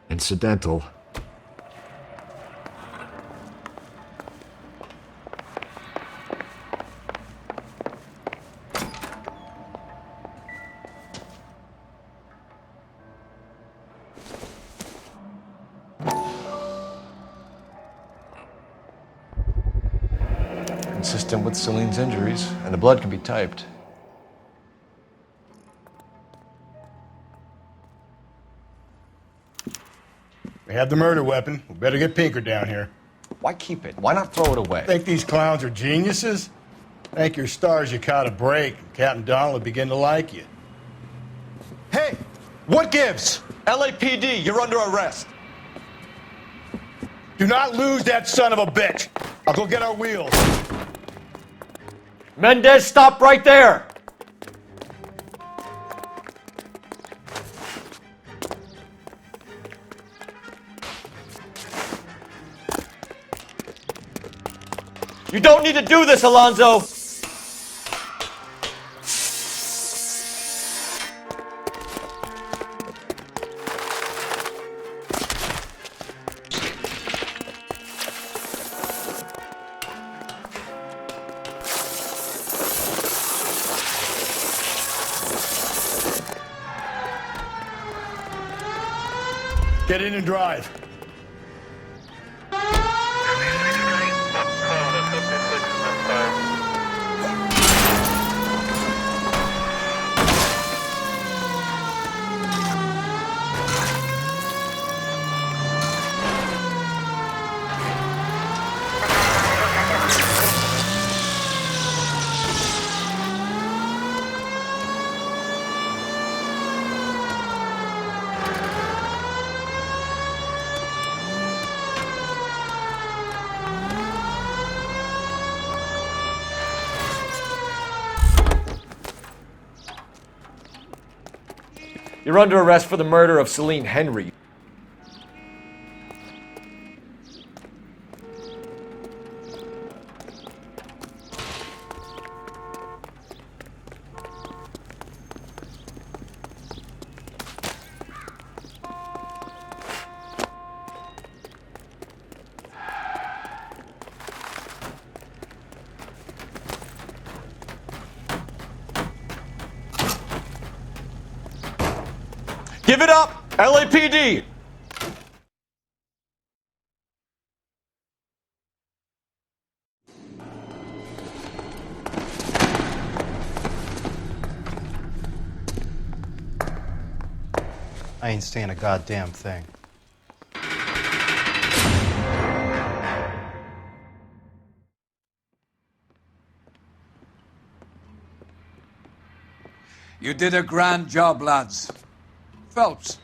Incidental. Consistent with Celine's injuries, and the blood can be typed. We have the murder weapon. We better get Pinker down here. Why keep it? Why not throw it away? Think these clowns are geniuses? Thank your stars you caught a break, and Captain Donald will begin to like you. Hey! What gives? LAPD, you're under arrest. Do not lose that son of a bitch. I'll go get our wheels. Mendez, stop right there! You don't need to do this, Alonzo! Get in and drive. You're under arrest for the murder of Celine Henry. Give it up, LAPD! I ain't saying a goddamn thing. You did a grand job, lads. Phelps,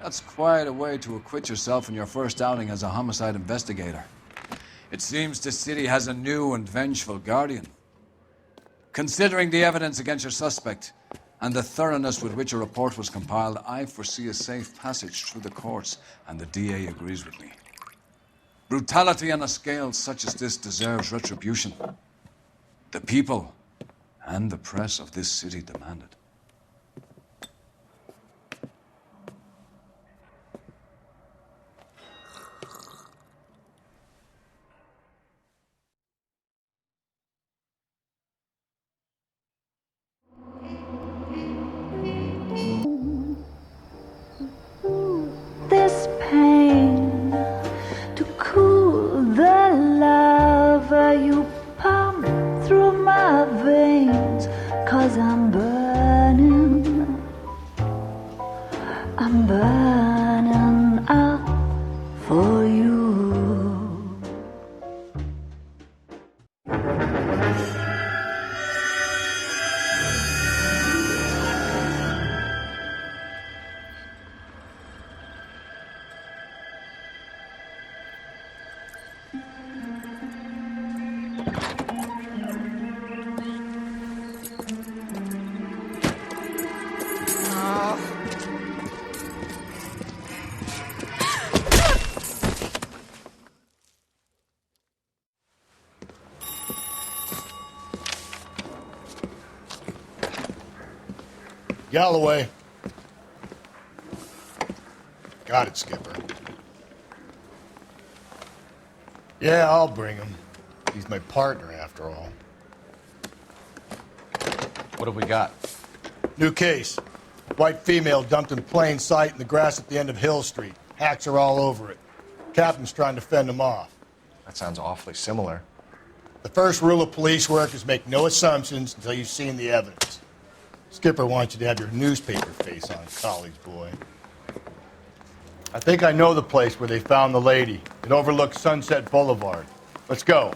that's quite a way to acquit yourself in your first outing as a homicide investigator. It seems the city has a new and vengeful guardian. Considering the evidence against your suspect and the thoroughness with which a report was compiled, I foresee a safe passage through the courts, and the DA agrees with me. Brutality on a scale such as this deserves retribution. The people and the press of this city demand it. This pain to cool the lava you pump through my veins, 'cause I'm burning up for you. Galloway. Got it, Skipper. Yeah, I'll bring him. He's my partner, after all. What have we got? New case. White female dumped in plain sight in the grass at the end of Hill Street. Hacks are all over it. Captain's trying to fend them off. That sounds awfully similar. The first rule of police work is make no assumptions until you've seen the evidence. Skipper wants you to have your newspaper face on, college boy. I think I know the place where they found the lady. It overlooks Sunset Boulevard. Let's go.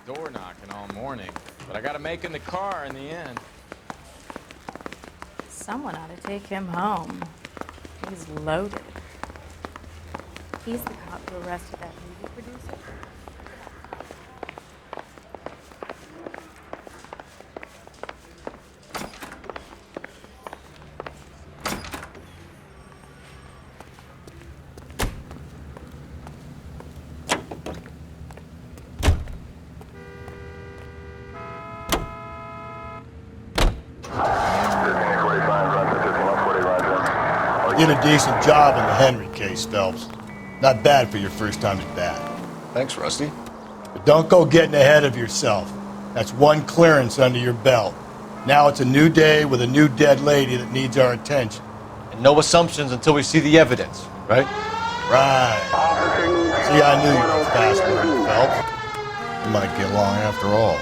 Door knocking all morning, but I gotta make in the car in the end. Someone ought to take him home. He's loaded. He's the cop who arrested that movie producer. You did a decent job in the Henry case, Phelps. Not bad for your first time at bat. Thanks, Rusty. But don't go getting ahead of yourself. That's one clearance under your belt. Now it's a new day with a new dead lady that needs our attention. And no assumptions until we see the evidence, right? Right. See, I knew you were fast learning, Phelps. We might get along after all.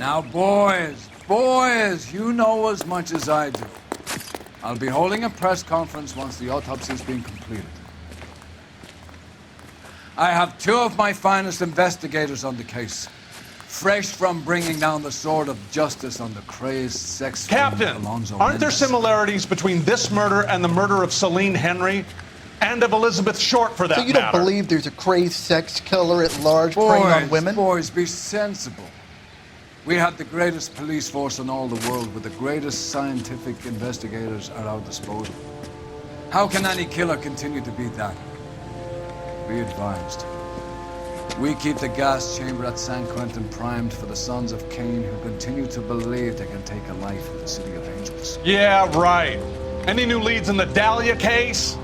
Now, boys, you know as much as I do. I'll be holding a press conference once the autopsy's been completed. I have two of my finest investigators on the case, fresh from bringing down the sword of justice on the crazed sex Captain, Alonzo aren't there Mendez. similarities between this murder and the murder of Celine Henry and of Elizabeth Short, for that So you don't matter? believe there's a crazed sex killer at large preying on women? Boys, be sensible. We have the greatest police force in all the world with the greatest scientific investigators at our disposal. How can any killer continue to be that? Be advised. We keep the gas chamber at San Quentin primed for the sons of Cain who continue to believe they can take a life in the City of Angels. Yeah, right. Any new leads in the Dahlia case?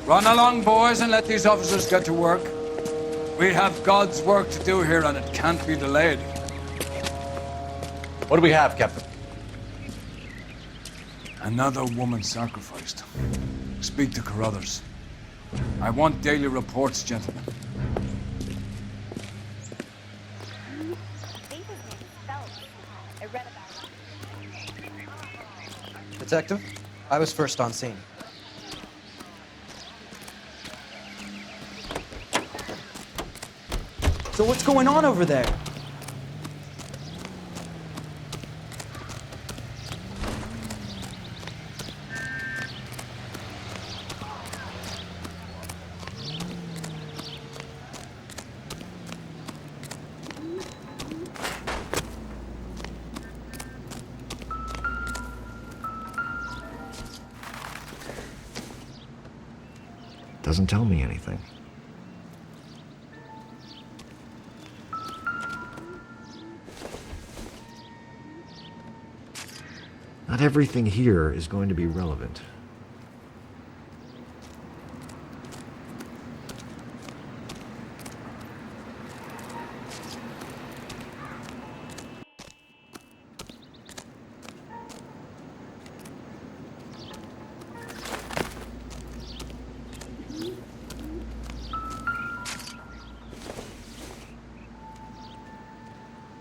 Run along, boys, and let these officers get to work. We have God's work to do here, and it can't be delayed. What do we have, Captain? Another woman sacrificed. Speak to Carruthers. I want daily reports, gentlemen. I read about it. Detective, I was first on scene. So what's going on over there? Doesn't tell me anything. Not everything here is going to be relevant.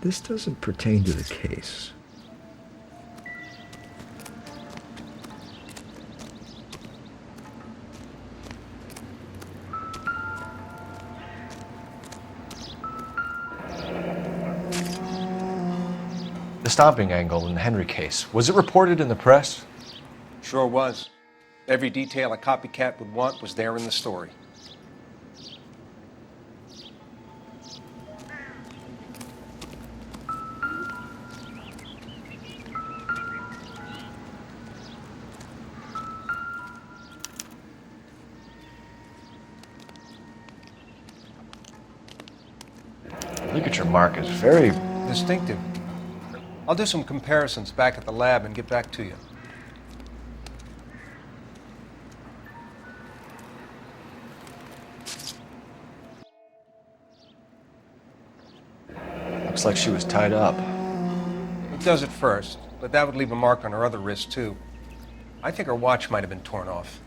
This doesn't pertain to the case. The stomping angle in the Henry case, was it reported in the press? Sure was. Every detail a copycat would want was there in the story. Ligature mark is very Distinctive. I'll do some comparisons back at the lab and get back to you. Looks like she was tied up. It does at first, but that would leave a mark on her other wrist, too. I think her watch might have been torn off.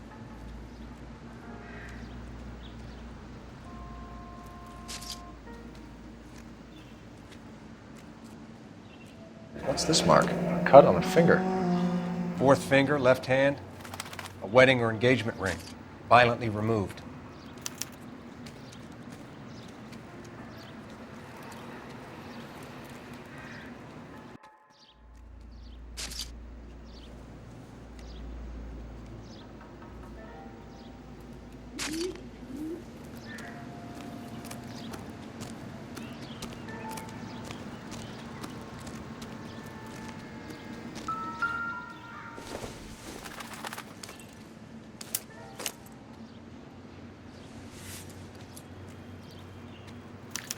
What's this mark? A cut on a finger. Fourth finger, left hand, a wedding or engagement ring, violently removed.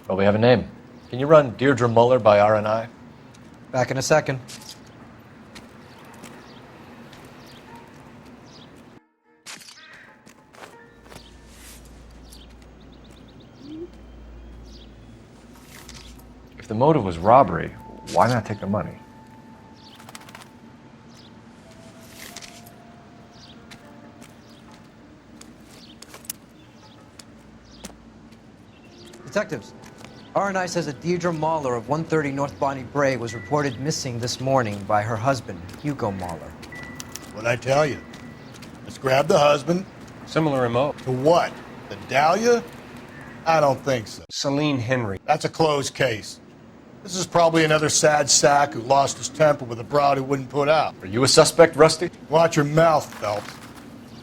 Well, we have a name. Can you run Deirdre Muller by RNI? Back in a second. If the motive was robbery, why not take the money? Detectives, R&I says that Deirdre Mahler of 130 North Bonnie Bray was reported missing this morning by her husband, Hugo Mahler. What'd I tell you? Let's grab the husband. Similar MO. To what? The Dahlia? I don't think so. Celine Henry. That's a closed case. This is probably another sad sack who lost his temper with a broad who wouldn't put out. Are you a suspect, Rusty? Watch your mouth, Phelps.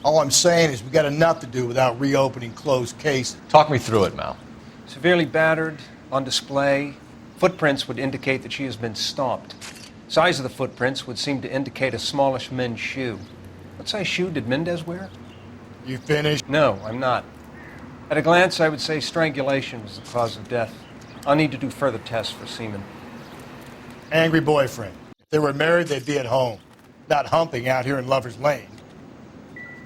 All I'm saying is we got enough to do without reopening closed cases. Talk me through it, Mal. Severely battered, on display. Footprints would indicate that she has been stomped. Size of the footprints would seem to indicate a smallish men's shoe. What size shoe did Mendez wear? You finished? No, I'm not. At a glance, I would say strangulation was the cause of death. I'll need to do further tests for semen. Angry boyfriend. If they were married, they'd be at home, not humping out here in Lover's Lane.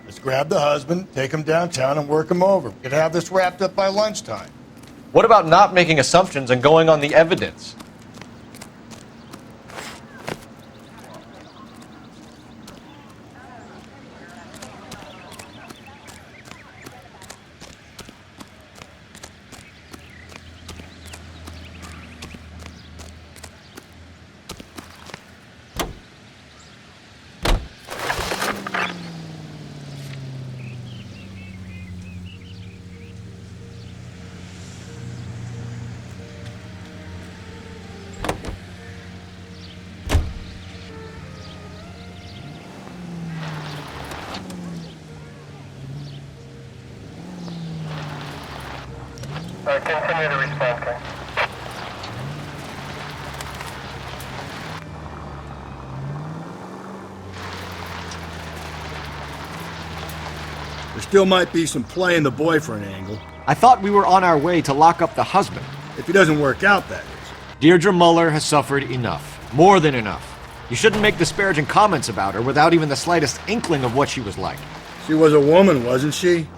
Let's grab the husband, take him downtown, and work him over. We could have this wrapped up by lunchtime. What about not making assumptions and going on the evidence? Continue to respond, okay? There still might be some play in the boyfriend angle. I thought we were on our way to lock up the husband. If he doesn't work out, that is. Deirdre Muller has suffered enough. More than enough. You shouldn't make disparaging comments about her without even the slightest inkling of what she was like. She was a woman, wasn't she?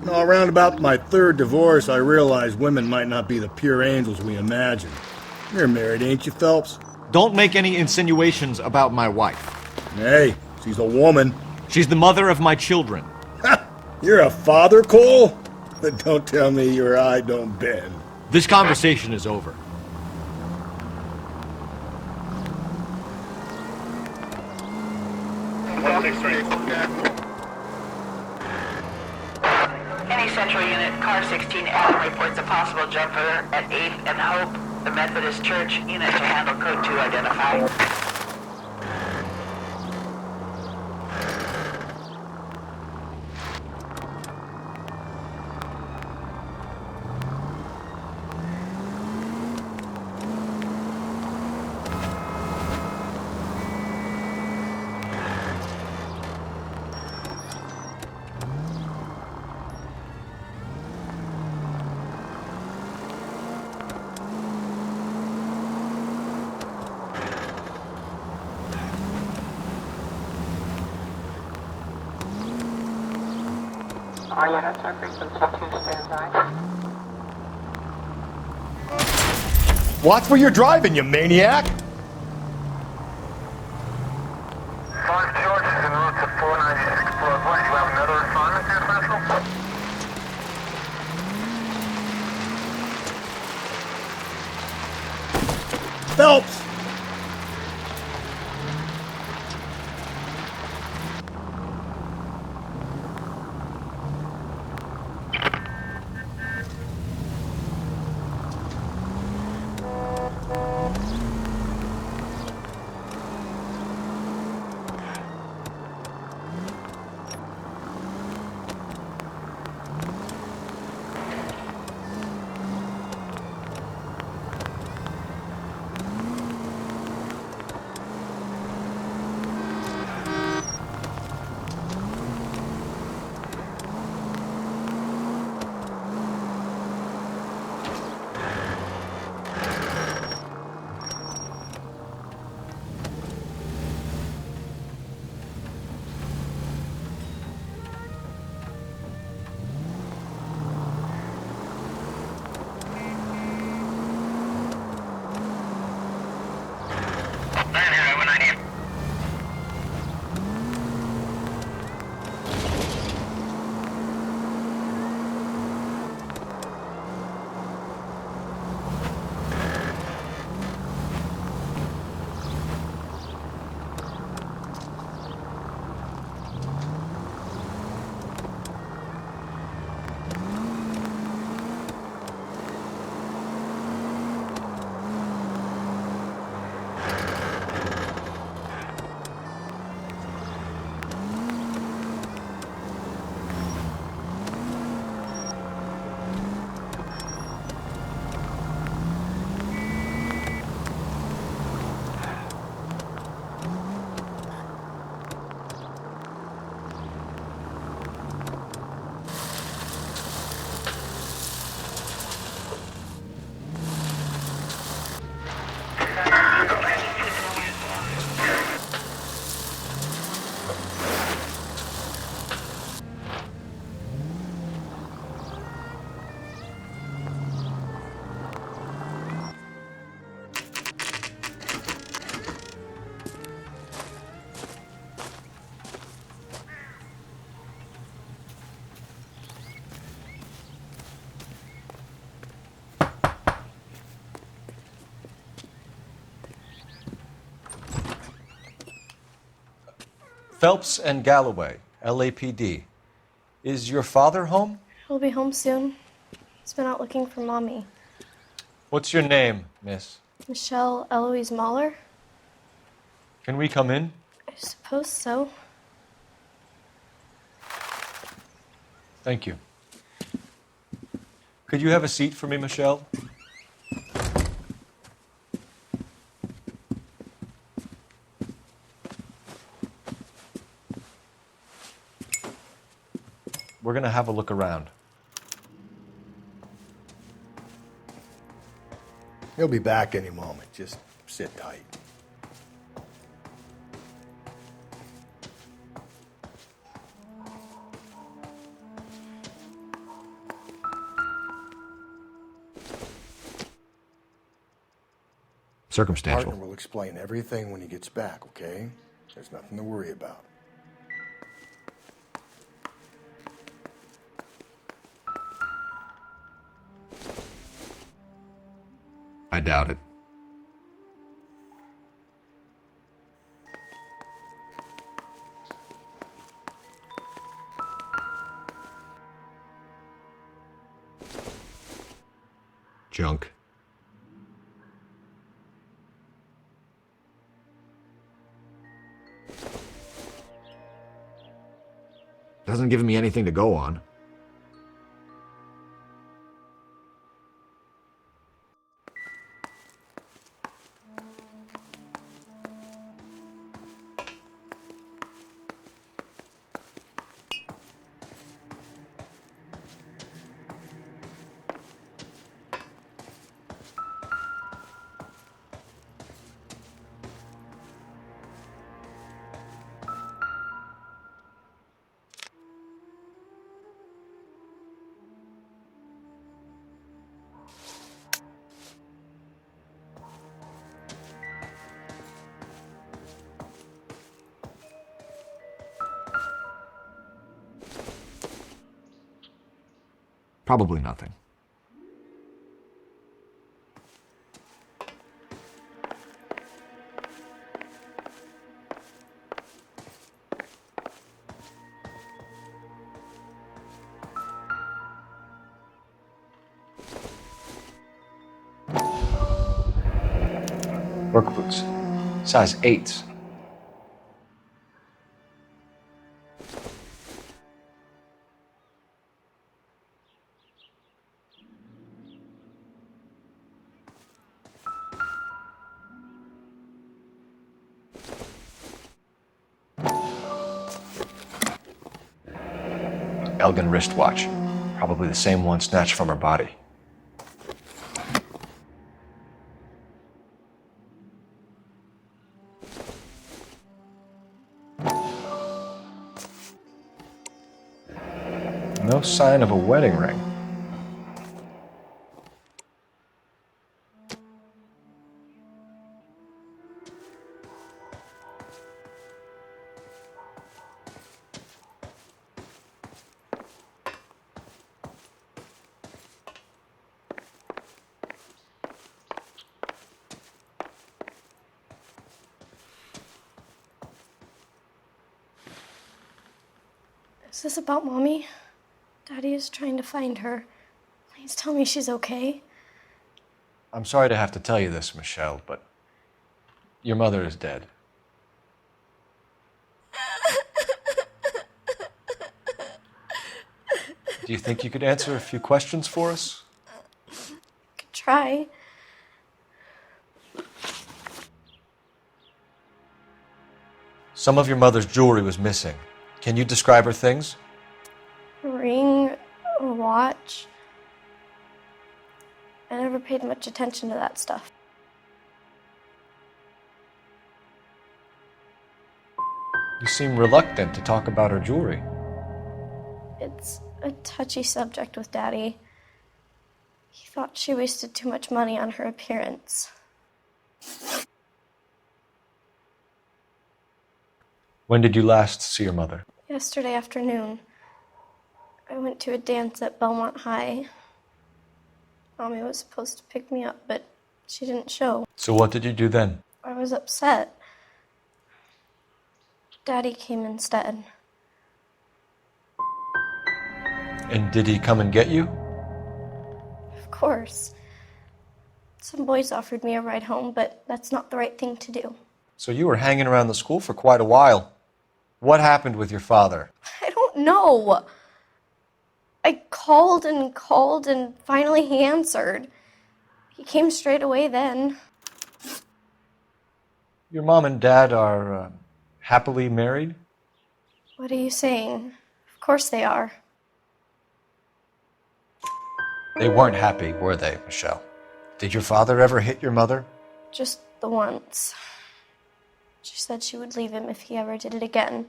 You know, around about my third divorce, I realized women might not be the pure angels we imagine. You're married, ain't you, Phelps? Don't make any insinuations about my wife. Hey, she's a woman. She's the mother of my children. You're a father, Cole? But don't tell me your eye don't bend. This conversation is over. Any Central Unit, Car 16 Adam reports a possible jumper at 8th and Hope, the Methodist Church. Unit to handle code 2 identified. Watch where you're driving, you maniac! Mark George is en route to 496 Broadway. You have another assignment here, Central? Phelps! Phelps and Galloway, LAPD. Is your father home? He'll be home soon. He's been out looking for Mommy. What's your name, miss? Michelle Eloise Mahler? Can we come in? I suppose so. Thank you. Could you have a seat for me, Michelle? We're going to have a look around. He'll be back any moment. Just sit tight. Circumstantial. Partner will explain everything when he gets back, okay? There's nothing to worry about. I doubt it. Junk. Doesn't give me anything to go on. Probably nothing. Work boots. Size 8s. Elgin wristwatch. Probably the same one snatched from her body. No sign of a wedding ring. Is this about Mommy? Daddy is trying to find her. Please tell me she's okay. I'm sorry to have to tell you this, Michelle, but your mother is dead. Do you think you could answer a few questions for us? Could try. Some of your mother's jewelry was missing. Can you describe her things? A ring, a watch. I never paid much attention to that stuff. You seem reluctant to talk about her jewelry. It's a touchy subject with Daddy. He thought she wasted too much money on her appearance. When did you last see your mother? Yesterday afternoon, I went to a dance at Belmont High. Mommy was supposed to pick me up, but she didn't show. So what did you do then? I was upset. Daddy came instead. And did he come and get you? Of course. Some boys offered me a ride home, but that's not the right thing to do. So you were hanging around the school for quite a while. What happened with your father? I don't know. I called and finally he answered. He came straight away then. Your mom and dad are happily married? What are you saying? Of course they are. They weren't happy, were they, Michelle? Did your father ever hit your mother? Just the once. She said she would leave him if he ever did it again.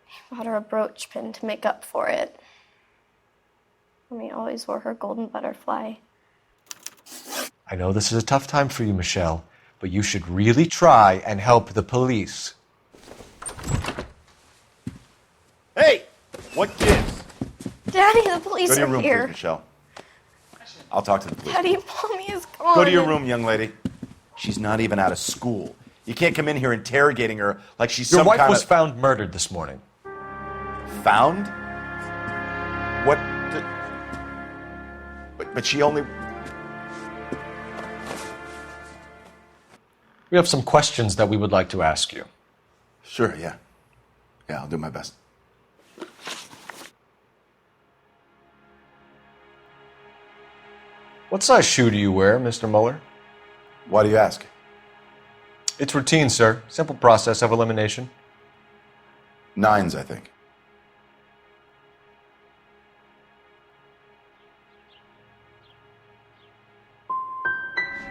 He bought her a brooch pin to make up for it. Mommy always wore her golden butterfly. I know this is a tough time for you, Michelle, but you should really try and help the police. Hey! What gives? Daddy, the police Go to your are room, here. please, Michelle. I'll talk to the police. Daddy, Mommy is gone. Go to your room, young lady. She's not even out of school. You can't come in here interrogating her like she's Your some wife kind was of... found murdered this morning. Found? What the... But she only... We have some questions that we would like to ask you. Sure, yeah. Yeah, I'll do my best. What size shoe do you wear, Mr. Mueller? Why do you ask? It's routine, sir. Simple process of elimination. 9s, I think.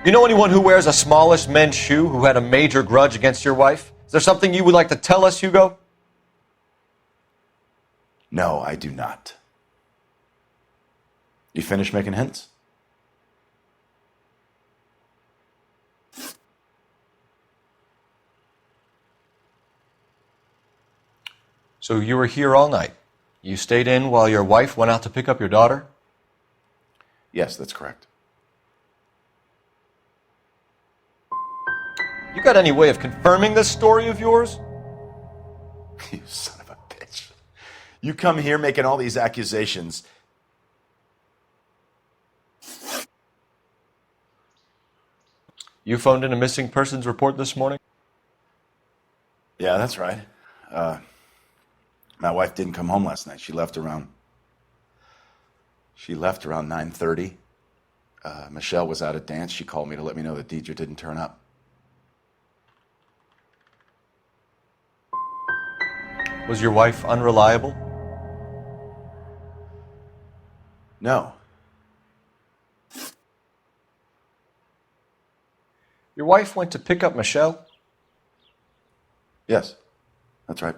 You know anyone who wears a smallish men's shoe who had a major grudge against your wife? Is there something you would like to tell us, Hugo? No, I do not. You finished making hints? So you were here all night. You stayed in while your wife went out to pick up your daughter? Yes, that's correct. You got any way of confirming this story of yours? You son of a bitch. You come here making all these accusations. You phoned in a missing persons report this morning? Yeah, that's right. My wife didn't come home last night. She left around 9:30. Michelle was out at dance. She called me to let me know that Deidre didn't turn up. Was your wife unreliable? No. Your wife went to pick up Michelle? Yes, that's right.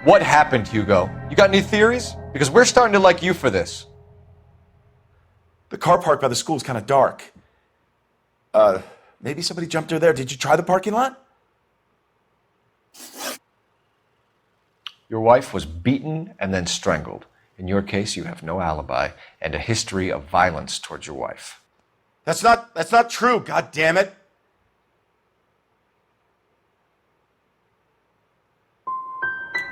What happened, Hugo? You got any theories? Because we're starting to like you for this. The car park by the school is kind of dark. Maybe somebody jumped her there. Did you try the parking lot? Your wife was beaten and then strangled. In your case, you have no alibi and a history of violence towards your wife. That's not true, God damn it.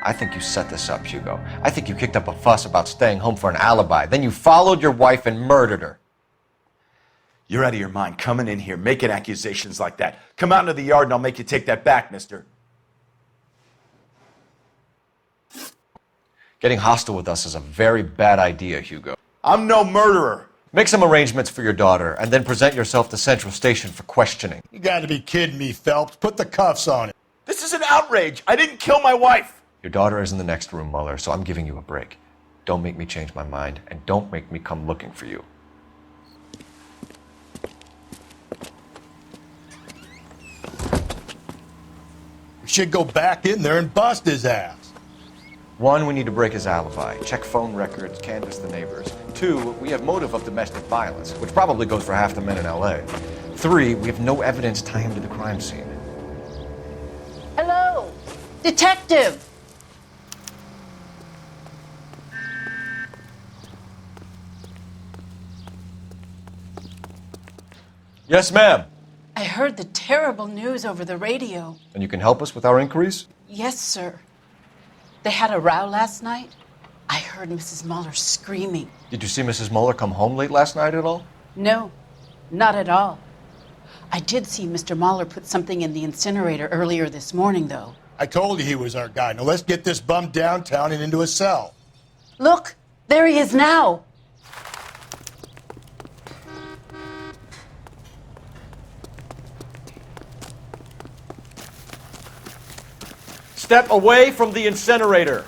I think you set this up, Hugo. I think you kicked up a fuss about staying home for an alibi. Then you followed your wife and murdered her. You're out of your mind coming in here making accusations like that. Come out into the yard and I'll make you take that back, mister. Getting hostile with us is a very bad idea, Hugo. I'm no murderer. Make some arrangements for your daughter and then present yourself to Central Station for questioning. You gotta be kidding me, Phelps. Put the cuffs on it. This is an outrage. I didn't kill my wife. Your daughter is in the next room, Mueller, so I'm giving you a break. Don't make me change my mind, and don't make me come looking for you. We should go back in there and bust his ass. 1, we need to break his alibi. Check phone records, canvass the neighbors. 2, we have motive of domestic violence, which probably goes for half the men in L.A. 3, we have no evidence tying him to the crime scene. Hello, detective. Yes, ma'am. I heard the terrible news over the radio. And you can help us with our inquiries? Yes, sir. They had a row last night. I heard Mrs. Muller screaming. Did you see Mrs. Muller come home late last night at all? No, not at all. I did see Mr. Muller put something in the incinerator earlier this morning, though. I told you he was our guy. Now let's get this bum downtown and into a cell. Look, there he is now. Step away from the incinerator.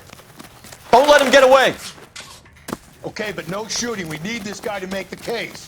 Don't let him get away. Okay, but no shooting. We need this guy to make the case.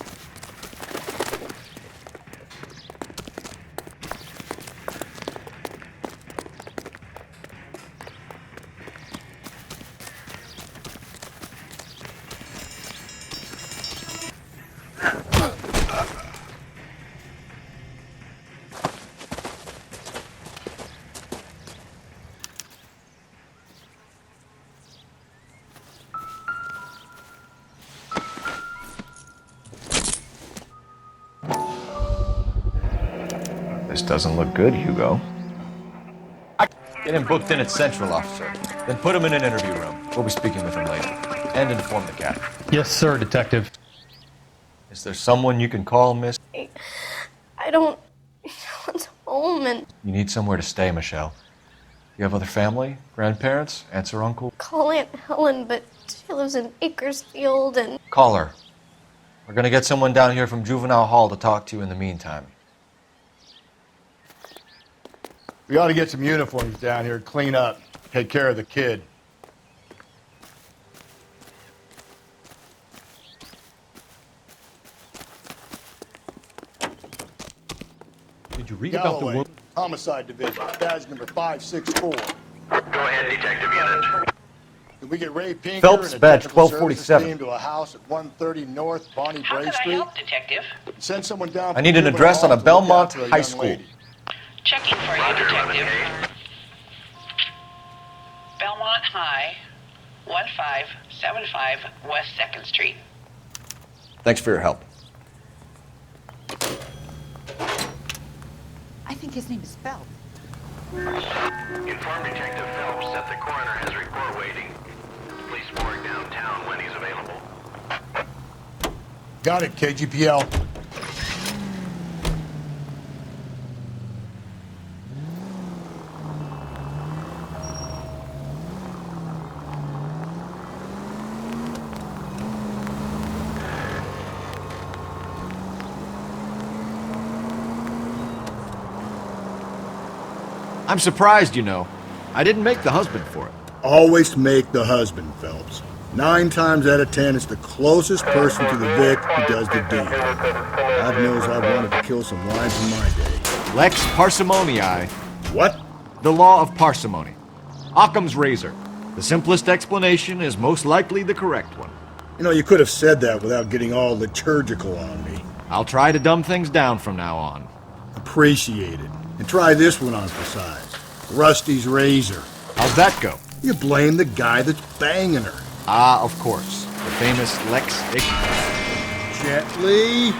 This doesn't look good, Hugo. Get him booked in at Central, officer. Then put him in an interview room. We'll be speaking with him later. And inform the captain. Yes, sir, Detective. Is there someone you can call, miss? I don't want home and You need somewhere to stay, Michelle. You have other family? Grandparents? Aunts or uncle? call Aunt Helen, but she lives in Bakersfield and Call her. We're gonna get someone down here from Juvenile Hall to talk to you in the meantime. We ought to get some uniforms down here, clean up, take care of the kid. Did you read Galloway, about the woman? Homicide Division, badge number 564. Go ahead, Detective Unit. Did we get Ray Pinker Phelps, and a badge technical 1247. services team to a house at 130 North Bonnie How Bray can I Street? help, Detective? Send someone down. I need an address on a Belmont High School. Checking for you, Detective. Belmont High, 1575 West 2nd Street. Thanks for your help. I think his name is Phelps. Inform Detective Phelps that the coroner has report waiting. Police morgue downtown when he's available. Got it, KGPL. I'm surprised, you know. I didn't make the husband for it. Always make the husband, Phelps. 9 times out of 10, it's the closest person to the Vic who does the deed. God knows I've wanted to kill some lives in my day. Lex parsimoniae. What? The law of parsimony. Occam's razor. The simplest explanation is most likely the correct one. You know, you could have said that without getting all liturgical on me. I'll try to dumb things down from now on. Appreciate it. And try this one on for size. Rusty's razor. How's that go? You blame the guy that's banging her. Ah, of course. The famous Lex Ignorant. Gently.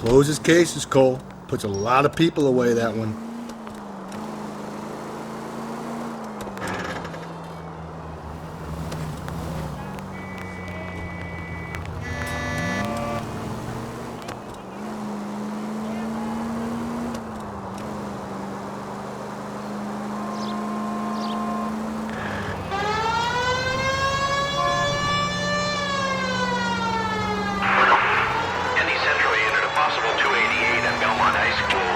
Closes cases, Cole. Puts a lot of people away, that one. Any Central Unit, a possible 288 at Belmont High School,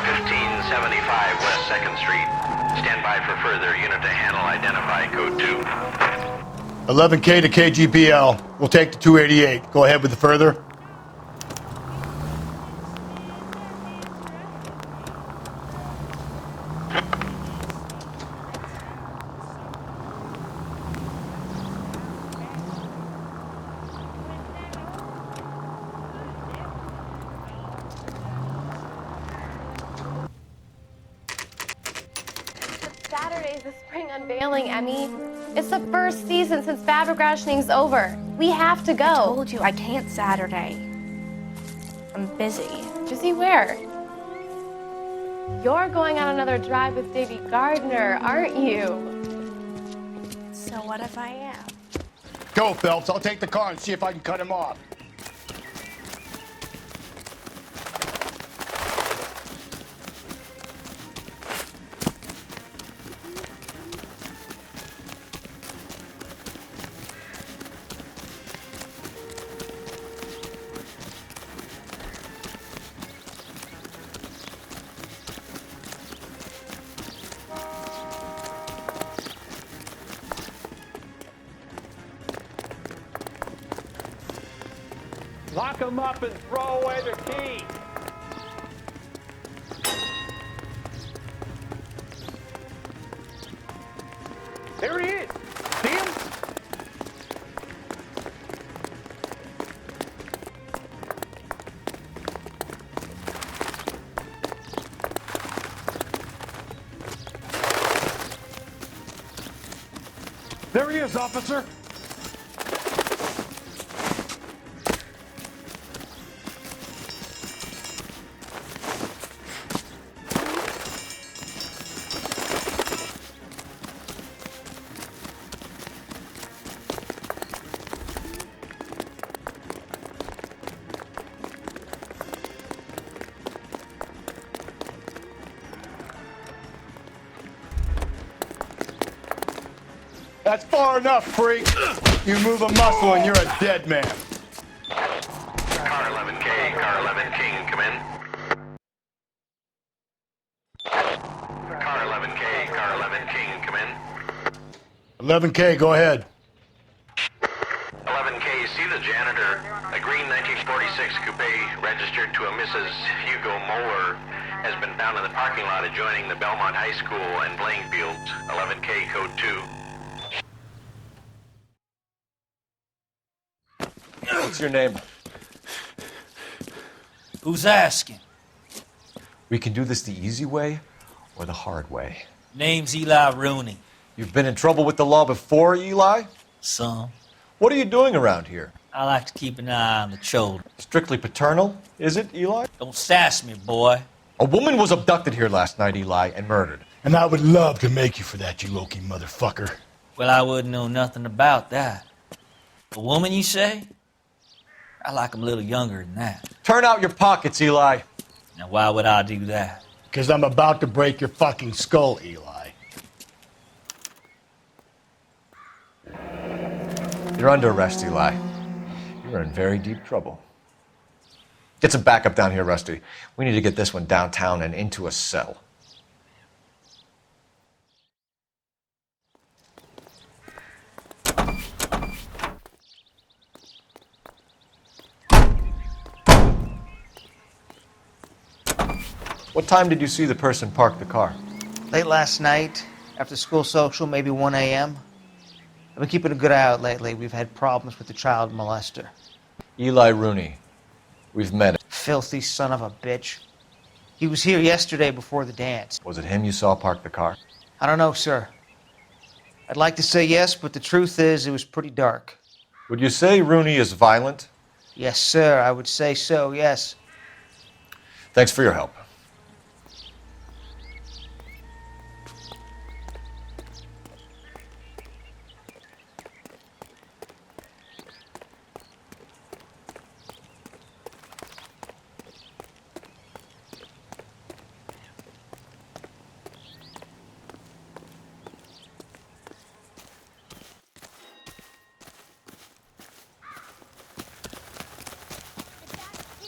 1575 West 2nd Street. Stand by for further unit to handle. Identify code 2. 11K to KGPL. We'll take the 288. Go ahead with the further. Saturday's the spring unveiling, Emmy. It's the first season since fabric rationing's over. We have to go. I told you I can't Saturday. I'm busy. Busy where? You're going on another drive with Davy Gardner, aren't you? So what if I am? Go, Phelps. I'll take the car and see if I can cut him off. Lock him up and throw away the key. There he is. See him? There he is, officer. That's far enough, freak. You move a muscle and you're a dead man. Car 11K, Car 11 King, come in. Car 11K, Car 11 King, come in. 11K, go ahead. 11K, see the janitor. A green 1946 coupe registered to a Mrs. Hugo Moeller has been found in the parking lot adjoining the Belmont High School and playing fields. 11K, code 2. What's your name? Who's asking? We can do this the easy way or the hard way. Name's Eli Rooney. You've been in trouble with the law before, Eli? Some. What are you doing around here? I like to keep an eye on the children. Strictly paternal, is it, Eli? Don't sass me, boy. A woman was abducted here last night, Eli, and murdered. And I would love to make you for that, you Loki motherfucker. Well, I wouldn't know nothing about that. A woman, you say? I like 'em a little younger than that. Turn out your pockets, Eli. Now, why would I do that? Because I'm about to break your fucking skull, Eli. You're under arrest, Eli. You're in very deep trouble. Get some backup down here, Rusty. We need to get this one downtown and into a cell. What time did you see the person park the car? Late last night, after school social, maybe 1 a.m. I've been keeping a good eye out lately. We've had problems with the child molester. Eli Rooney. We've met him. Filthy son of a bitch. He was here yesterday before the dance. Was it him you saw park the car? I don't know, sir. I'd like to say yes, but the truth is it was pretty dark. Would you say Rooney is violent? Yes, sir. I would say so, yes. Thanks for your help.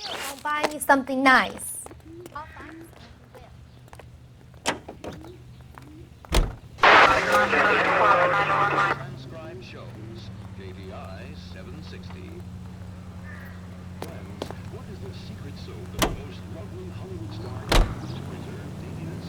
I'll buy you something nice. Transcribe shows JVI 760. Friends, what is the secret soap that the most lovely Hollywood star uses to preserve daintiness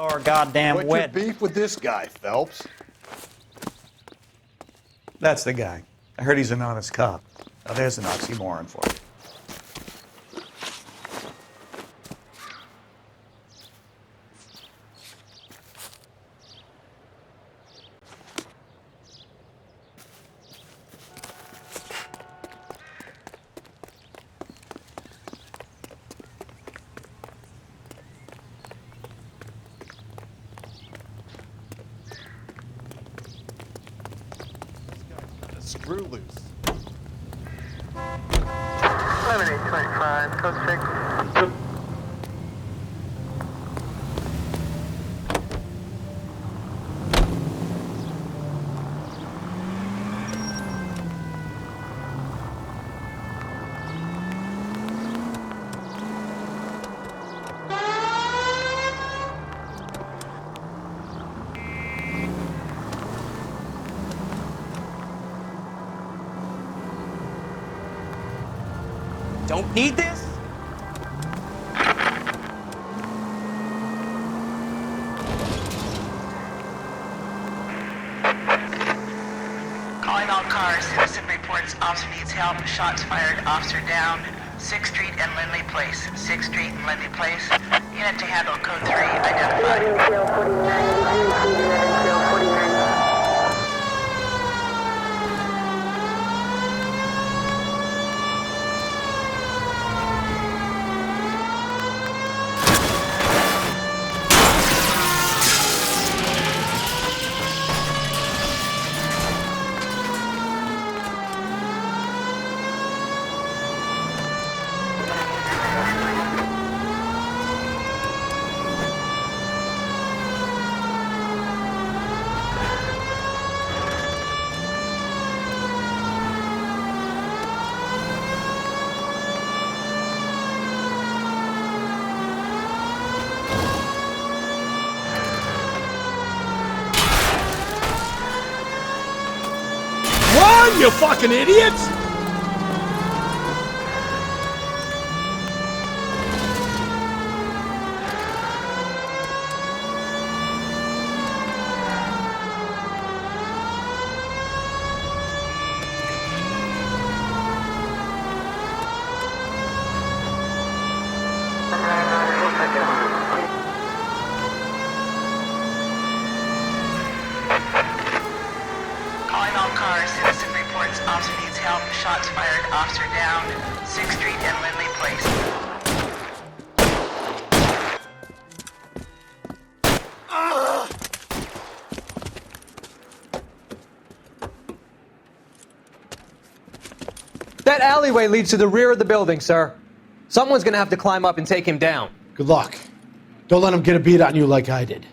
our goddamn What's wet. your beef with this guy, Phelps? That's the guy. I heard he's an honest cop. Now there's an oxymoron for you. Screw loose. 7825, code 6. Don't need this? Calling all cars. Citizen reports officer needs help. Shots fired. Officer down. 6th Street and Lindley Place. 6th Street and Lindley Place. Unit to handle code 3 identified. Run, you fucking idiots! Calling all cars. Citizen reports officer needs help. Shots fired. Officer down. 6th Street and Lindley Place. That alleyway leads to the rear of the building, sir. Someone's gonna have to climb up and take him down. Good luck. Don't let him get a beat on you like I did.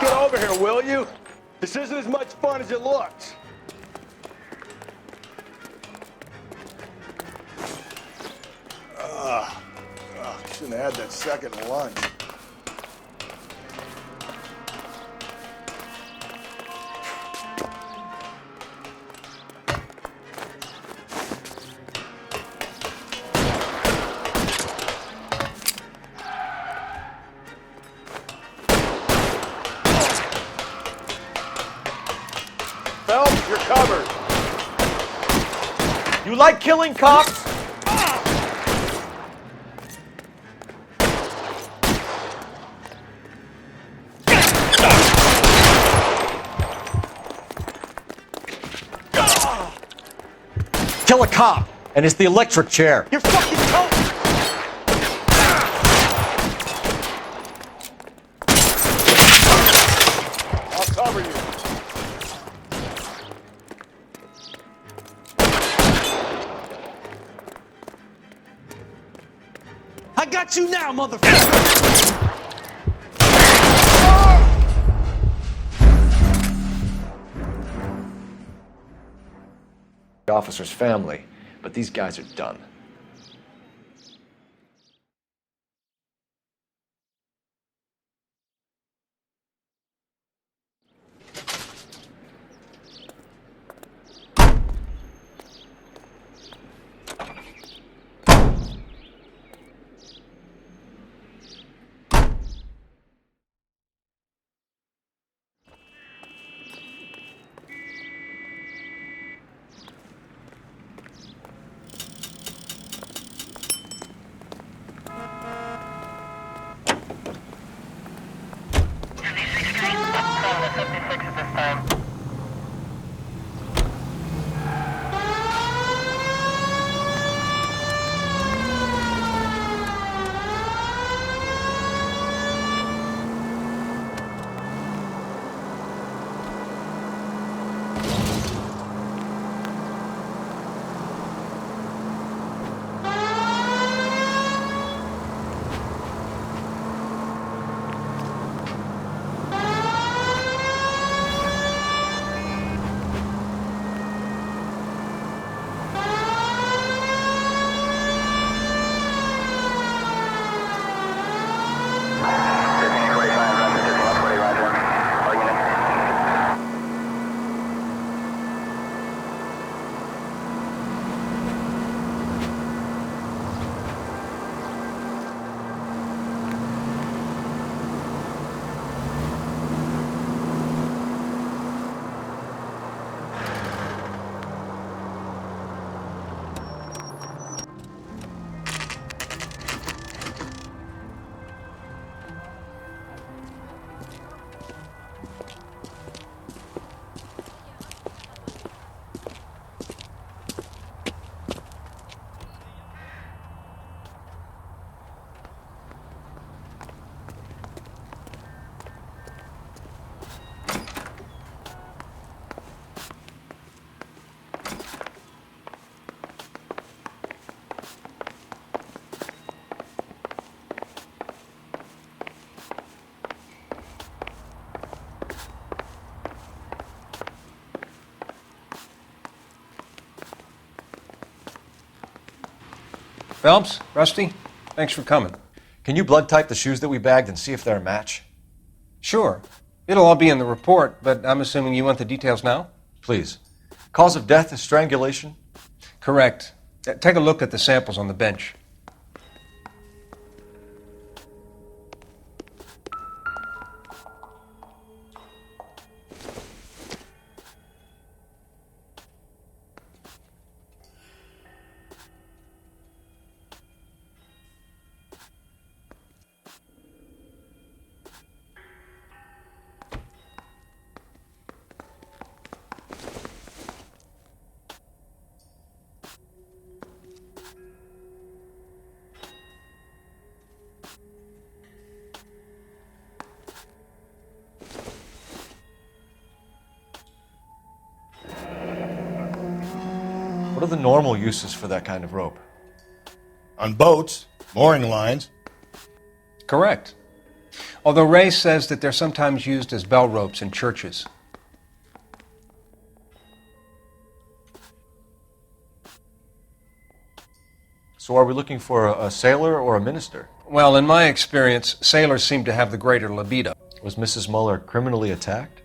Get over here, will you? This isn't as much fun as it looks. Shouldn't have had that second lunch. Phelps, you're covered. You like killing cops? Kill a cop, and it's the electric chair. You're fucking covered. I'll cover you. I got you now, motherfucker! The officer's family, but these guys are done. Phelps, Rusty, thanks for coming. Can you blood type the shoes that we bagged and see if they're a match? Sure. It'll all be in the report, but I'm assuming you want the details now? Please. Cause of death is strangulation? Correct. Take a look at the samples on the bench. What are the normal uses for that kind of rope? On boats, mooring lines. Correct. Although Ray says that they're sometimes used as bell ropes in churches. So are we looking for a sailor or a minister? Well, in my experience, sailors seem to have the greater libido. Was Mrs. Muller criminally attacked?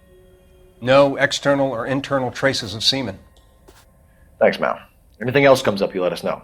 No external or internal traces of semen. Thanks, Mal. Anything else comes up, you let us know.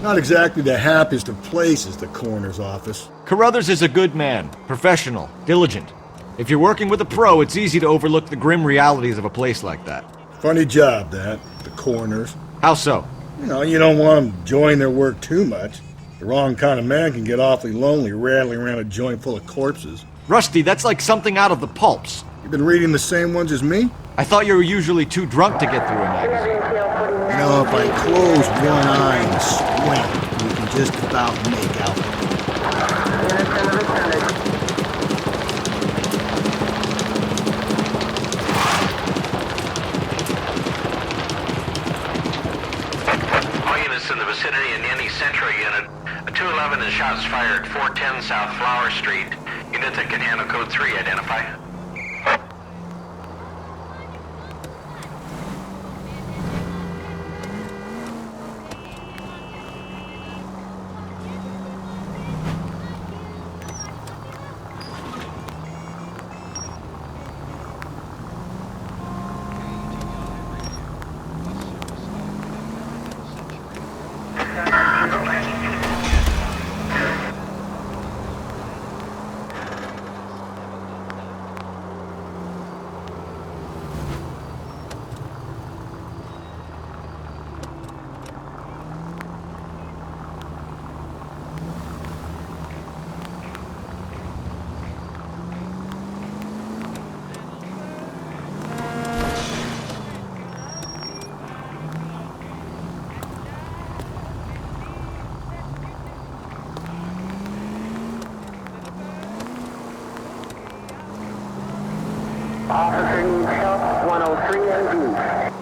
Not exactly the happiest of places, the coroner's office. Carruthers is a good man, professional, diligent. If you're working with a pro, it's easy to overlook the grim realities of a place like that. Funny job, that, the coroner's. How so? You know, you don't want them enjoying their work too much. The wrong kind of man can get awfully lonely rattling around a joint full of corpses. Rusty, that's like something out of the pulps. You been reading the same ones as me? I thought you were usually too drunk to get through a magazine. You know, if I close one eye and squint, you can just about make out. All units in the vicinity in any Central unit. A 211 and shots fired, 410 South Flower Street. Unit that can handle code 3, identify. Officer needs help, 103 MD.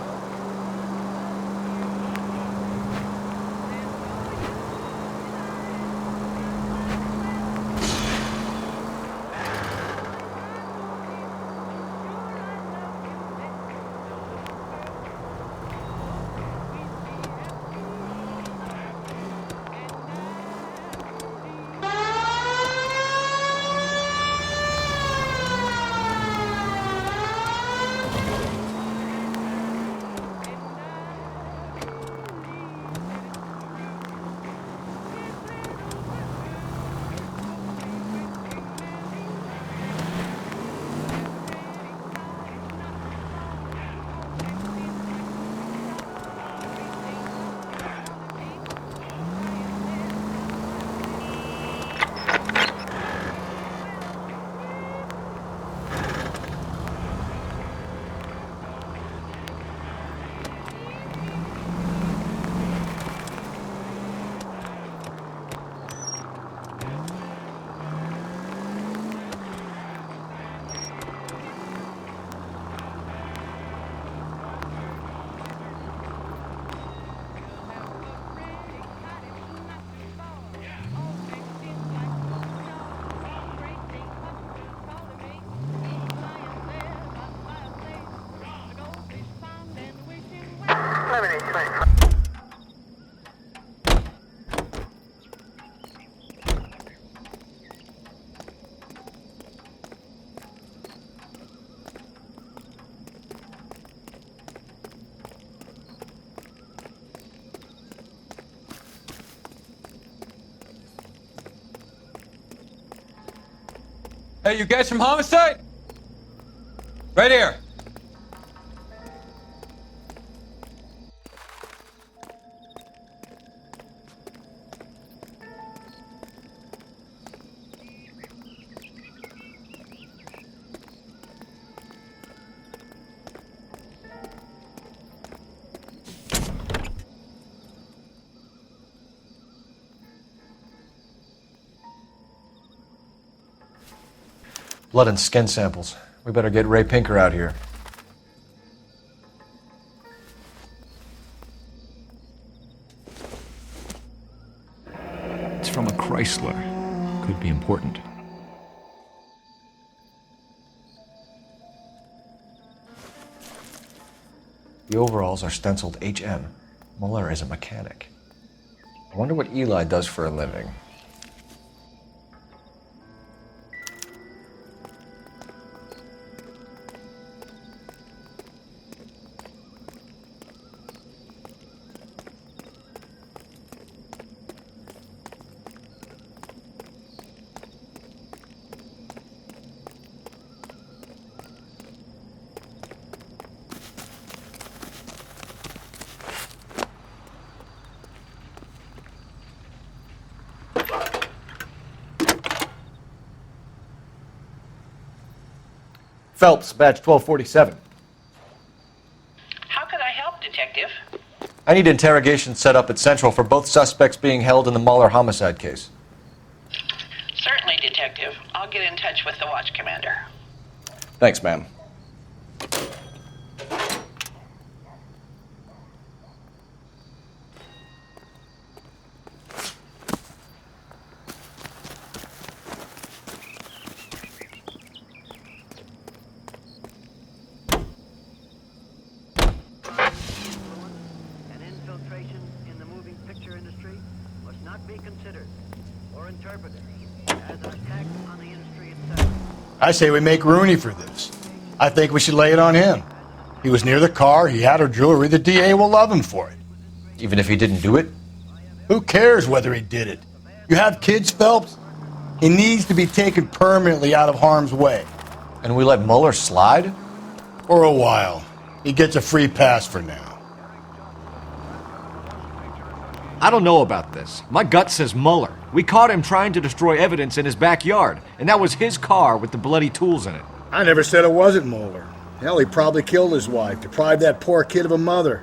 Hey, you guys from Homicide? Right here. Blood and skin samples. We better get Ray Pinker out here. It's from a Chrysler. Could be important. The overalls are stenciled HM. Muller is a mechanic. I wonder what Eli does for a living. Phelps, badge 1247. How could I help, Detective? I need interrogation set up at Central for both suspects being held in the Muller homicide case. Certainly, Detective. I'll get in touch with the watch commander. Thanks, ma'am. I say we make Rooney for this. I think we should lay it on him. He was near the car, he had her jewelry, the DA will love him for it. Even if he didn't do it? Who cares whether he did it? You have kids, Phelps? He needs to be taken permanently out of harm's way. And we let Muller slide? For a while. He gets a free pass for now. I don't know about this. My gut says Muller. We caught him trying to destroy evidence in his backyard, and that was his car with the bloody tools in it. I never said it wasn't Muller. Hell, he probably killed his wife, deprived that poor kid of a mother.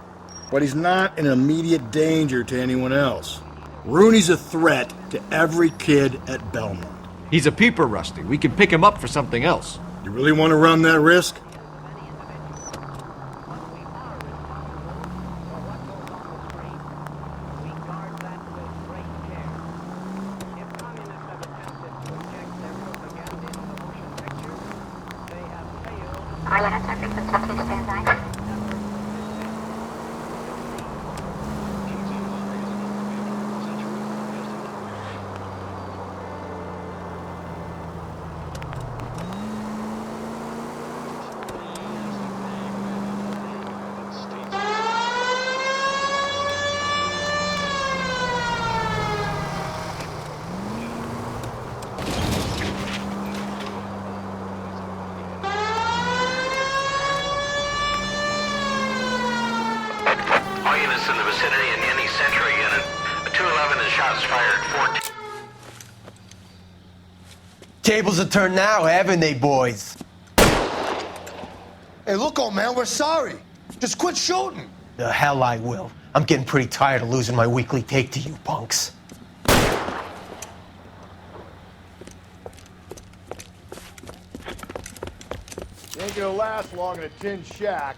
But he's not an immediate danger to anyone else. Rooney's a threat to every kid at Belmont. He's a peeper, Rusty. We can pick him up for something else. You really want to run that risk? In the vicinity in any Central unit. A 211 is shots fired. 14. Tables are turned now, haven't they, boys? Hey, look, old man, we're sorry. Just quit shooting. The hell I will. I'm getting pretty tired of losing my weekly take to you punks. You ain't gonna last long in a tin shack.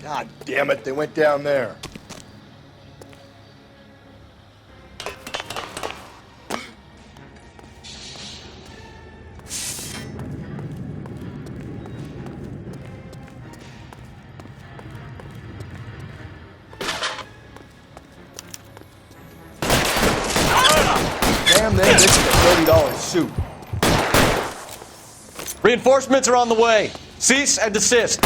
God damn it, they went down there. Damn, then this is a $30 suit. Reinforcements are on the way. Cease and desist.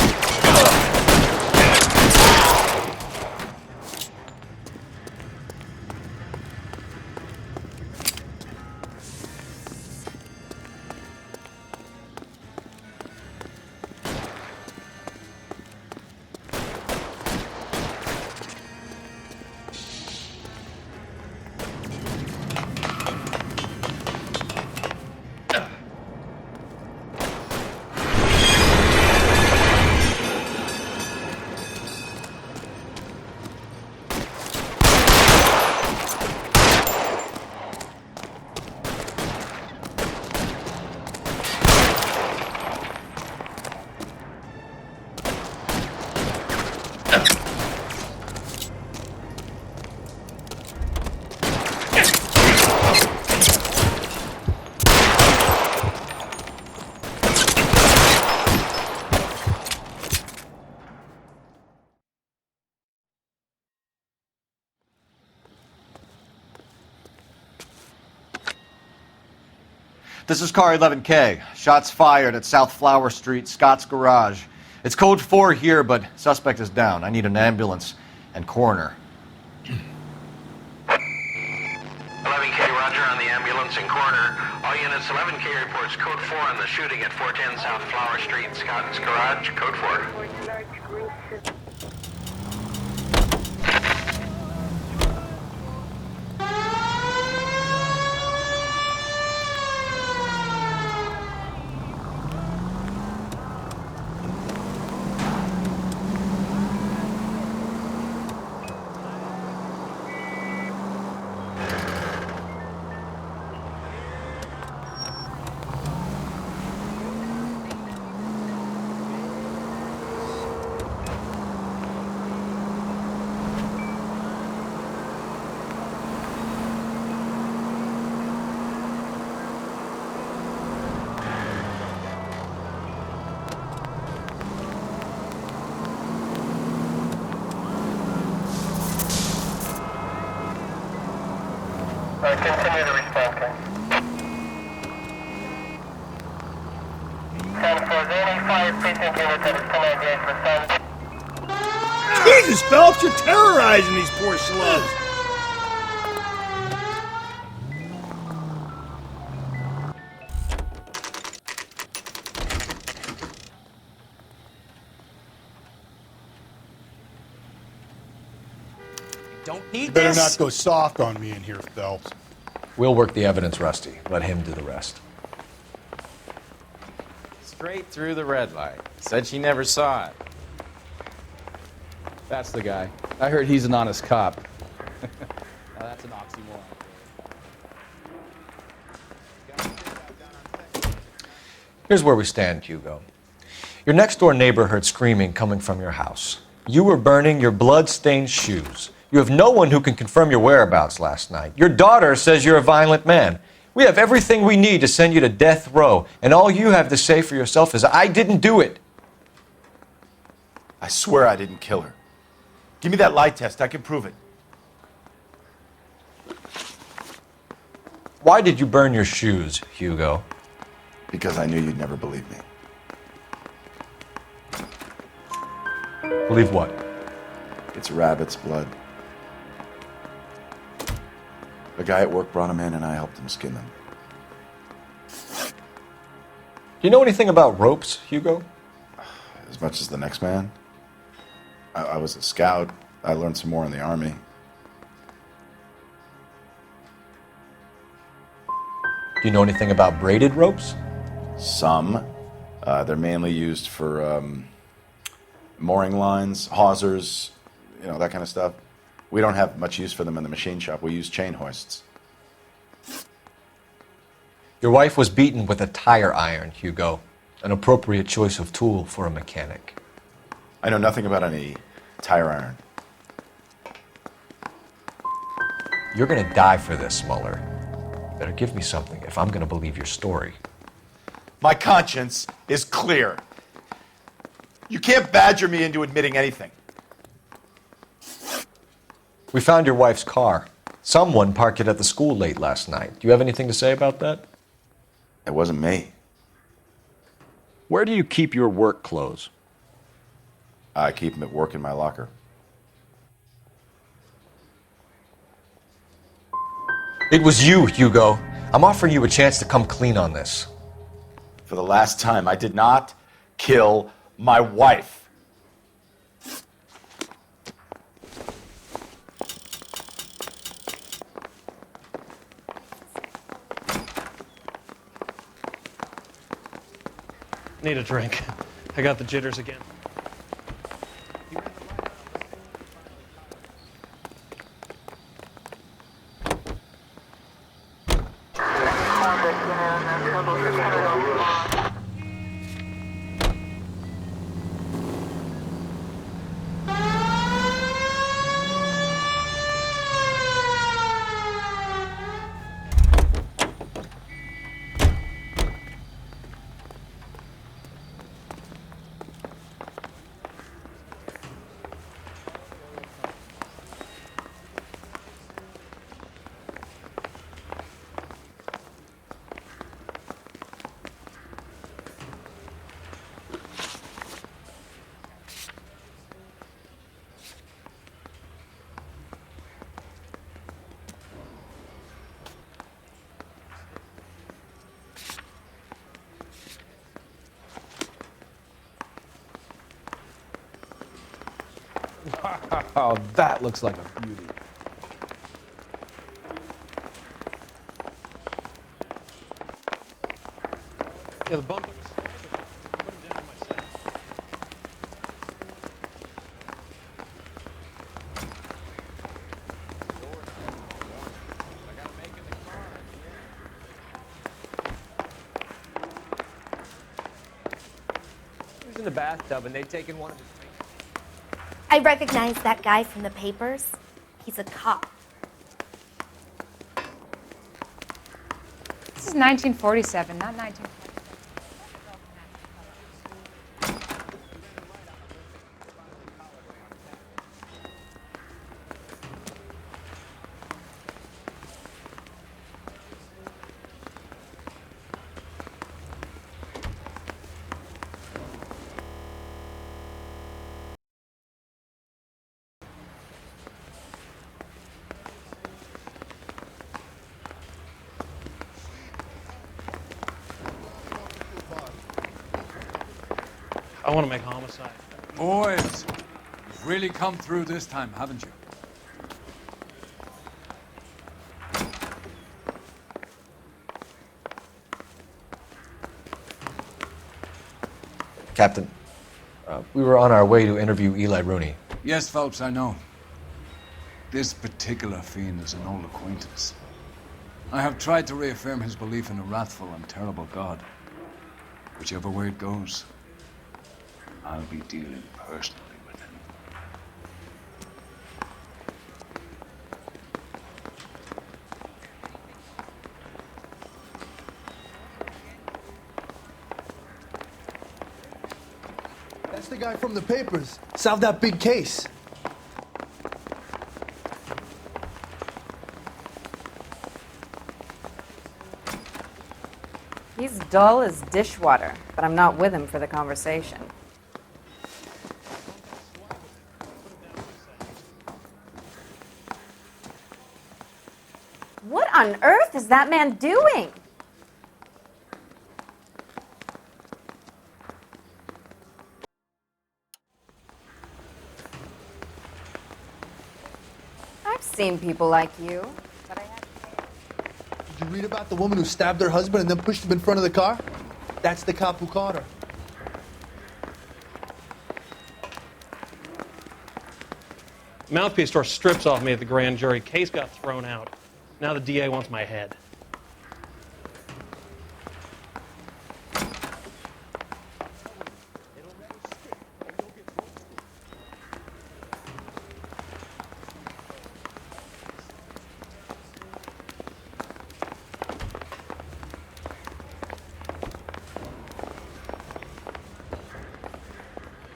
This is car 11K. Shots fired at South Flower Street, Scott's Garage. It's code 4 here, but suspect is down. I need an ambulance and coroner. 11K, roger on the ambulance and coroner. All units, 11K reports code 4 on the shooting at 410 South Flower Street, Scott's Garage, code 4. Continue to respond, okay? 10 for any 5 precinct units that is come engaged for some. Jesus, Phelps, you're terrorizing these poor slugs. Don't need You better this. not go soft on me in here, Phelps. We'll work the evidence, Rusty. Let him do the rest. Straight through the red light. Said she never saw it. That's the guy. I heard he's an honest cop. Now that's an oxymoron. Here's where we stand, Hugo. Your next-door neighbor heard screaming coming from your house. You were burning your blood-stained shoes. You have no one who can confirm your whereabouts last night. Your daughter says you're a violent man. We have everything we need to send you to death row, and all you have to say for yourself is, I didn't do it. I swear I didn't kill her. Give me that lie test. I can prove it. Why did you burn your shoes, Hugo? Because I knew you'd never believe me. Believe what? It's rabbit's blood. A guy at work brought him in and I helped him skin them. Do you know anything about ropes, Hugo? As much as the next man. I was a scout. I learned some more in the Army. Do you know anything about braided ropes? Some. They're mainly used for mooring lines, hawsers, you know, that kind of stuff. We don't have much use for them in the machine shop. We use chain hoists. Your wife was beaten with a tire iron, Hugo. An appropriate choice of tool for a mechanic. I know nothing about any tire iron. You're gonna die for this, Mueller. Better give me something if I'm gonna believe your story. My conscience is clear. You can't badger me into admitting anything. We found your wife's car. Someone parked it at the school late last night. Do you have anything to say about that? It wasn't me. Where do you keep your work clothes? I keep them at work in my locker. It was you, Hugo. I'm offering you a chance to come clean on this. For the last time, I did not kill my wife. Need a drink. I got the jitters again. Wow, that looks like a beauty. Yeah, the bump. He was in the bathtub and they'd taken one of his. I recognize that guy from the papers. He's a cop. This is 1947, not 1947. I want to make homicide. Boys, you've really come through this time, haven't you? Captain, we were on our way to interview Eli Rooney. Yes, Phelps, I know. This particular fiend is an old acquaintance. I have tried to reaffirm his belief in a wrathful and terrible God. Whichever way it goes, I'll be dealing personally with him. That's the guy from the papers. Solved that big case. He's dull as dishwater, but I'm not with him for the conversation. What on earth is that man doing? I've seen people like you, but I haven't. Did you read about the woman who stabbed her husband and then pushed him in front of the car? That's the cop who caught her. Mouthpiece tore strips off me at the grand jury. Case got thrown out. Now the DA wants my head.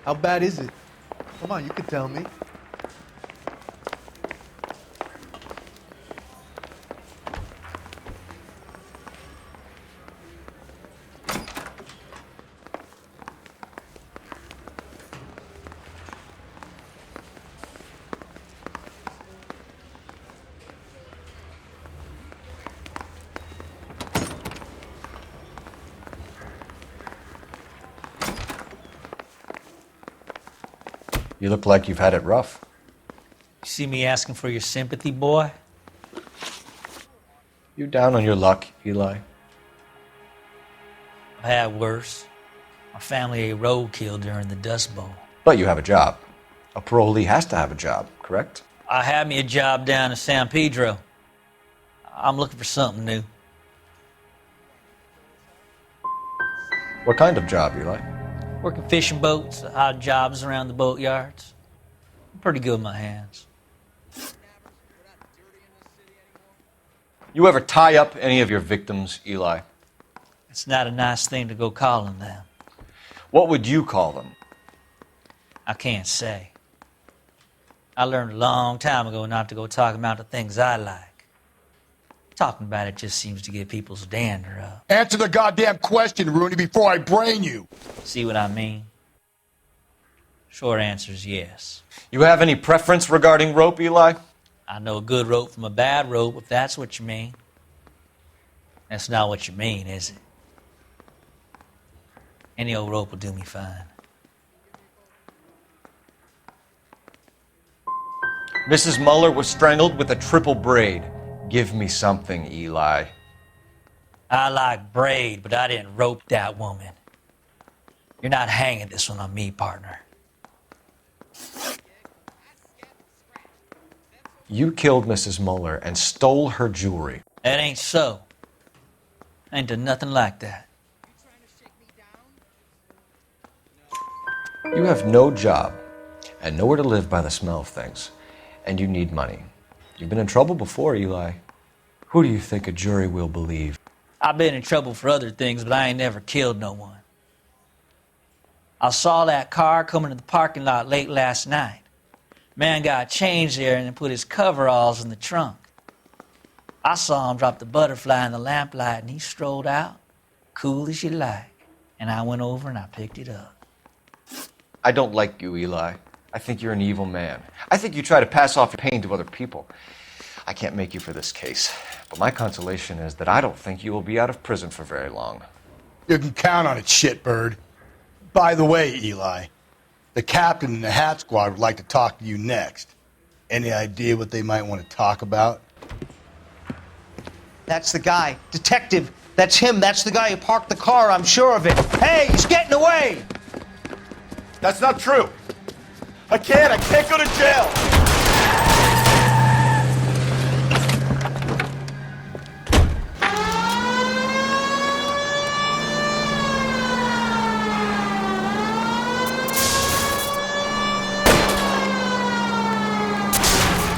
How bad is it? Come on, you can tell me. You look like you've had it rough. You see me asking for your sympathy, boy? You down on your luck, Eli? I've had worse. My family ate roadkill during the Dust Bowl. But you have a job. A parolee has to have a job, correct? I had me a job down in San Pedro. I'm looking for something new. What kind of job, Eli? Working fishing boats, odd jobs around the boatyards. I'm pretty good with my hands. You ever tie up any of your victims, Eli? It's not a nice thing to go calling them. What would you call them? I can't say. I learned a long time ago not to go talking about the things I like. Talking about it just seems to get people's dander up. Answer the goddamn question, Rooney, before I brain you. See what I mean? Short answer is yes. You have any preference regarding rope, Eli? I know a good rope from a bad rope, if that's what you mean. That's not what you mean, is it? Any old rope will do me fine. Mrs. Muller was strangled with a triple braid. Give me something, Eli. I like braid, but I didn't rope that woman. You're not hanging this one on me, partner. You killed Mrs. Muller and stole her jewelry. That ain't so. I ain't done nothing like that. You have no job and nowhere to live by the smell of things, and you need money. You've been in trouble before, Eli. Who do you think a jury will believe? I've been in trouble for other things, but I ain't never killed no one. I saw that car coming to the parking lot late last night. Man got changed there and then put his coveralls in the trunk. I saw him drop the butterfly in the lamplight and he strolled out, cool as you like. And I went over and I picked it up. I don't like you, Eli. I think you're an evil man. I think you try to pass off your pain to other people. I can't make you for this case, but my consolation is that I don't think you will be out of prison for very long. You can count on it, shitbird. By the way, Eli, the captain and the hat squad would like to talk to you next. Any idea what they might want to talk about? That's the guy. Detective, that's him. That's the guy who parked the car, I'm sure of it. Hey, he's getting away! That's not true. I can't go to jail.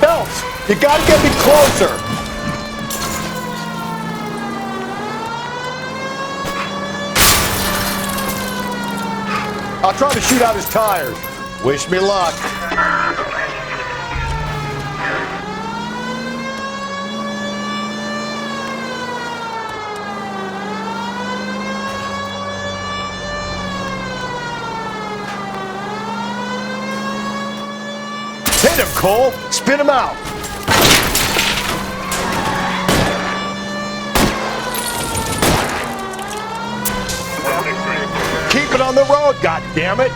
Phelps, you gotta get me closer. I'll try to shoot out his tires. Wish me luck. Hit him, Cole. Spin him out. Keep it on the road, goddammit.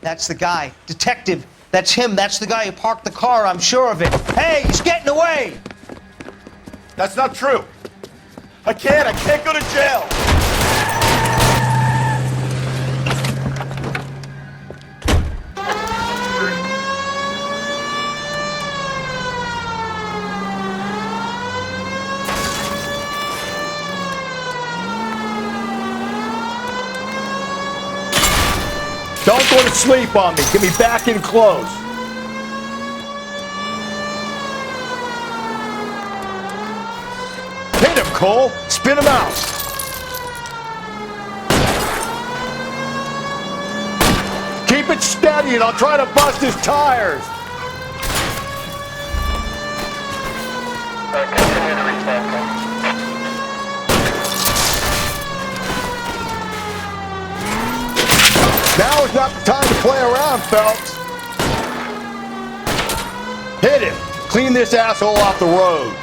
That's the guy. Detective, that's him. That's the guy who parked the car, I'm sure of it. Hey, he's getting away! That's not true. I can't go to jail. Don't go to sleep on me. Get me back in close. Hit him, Cole. Spin him out. Keep Keep it steady and I'll try to bust his tires. Continue to respond. Now is not the time to play around, Phelps. Hit him. Clean this asshole off the road.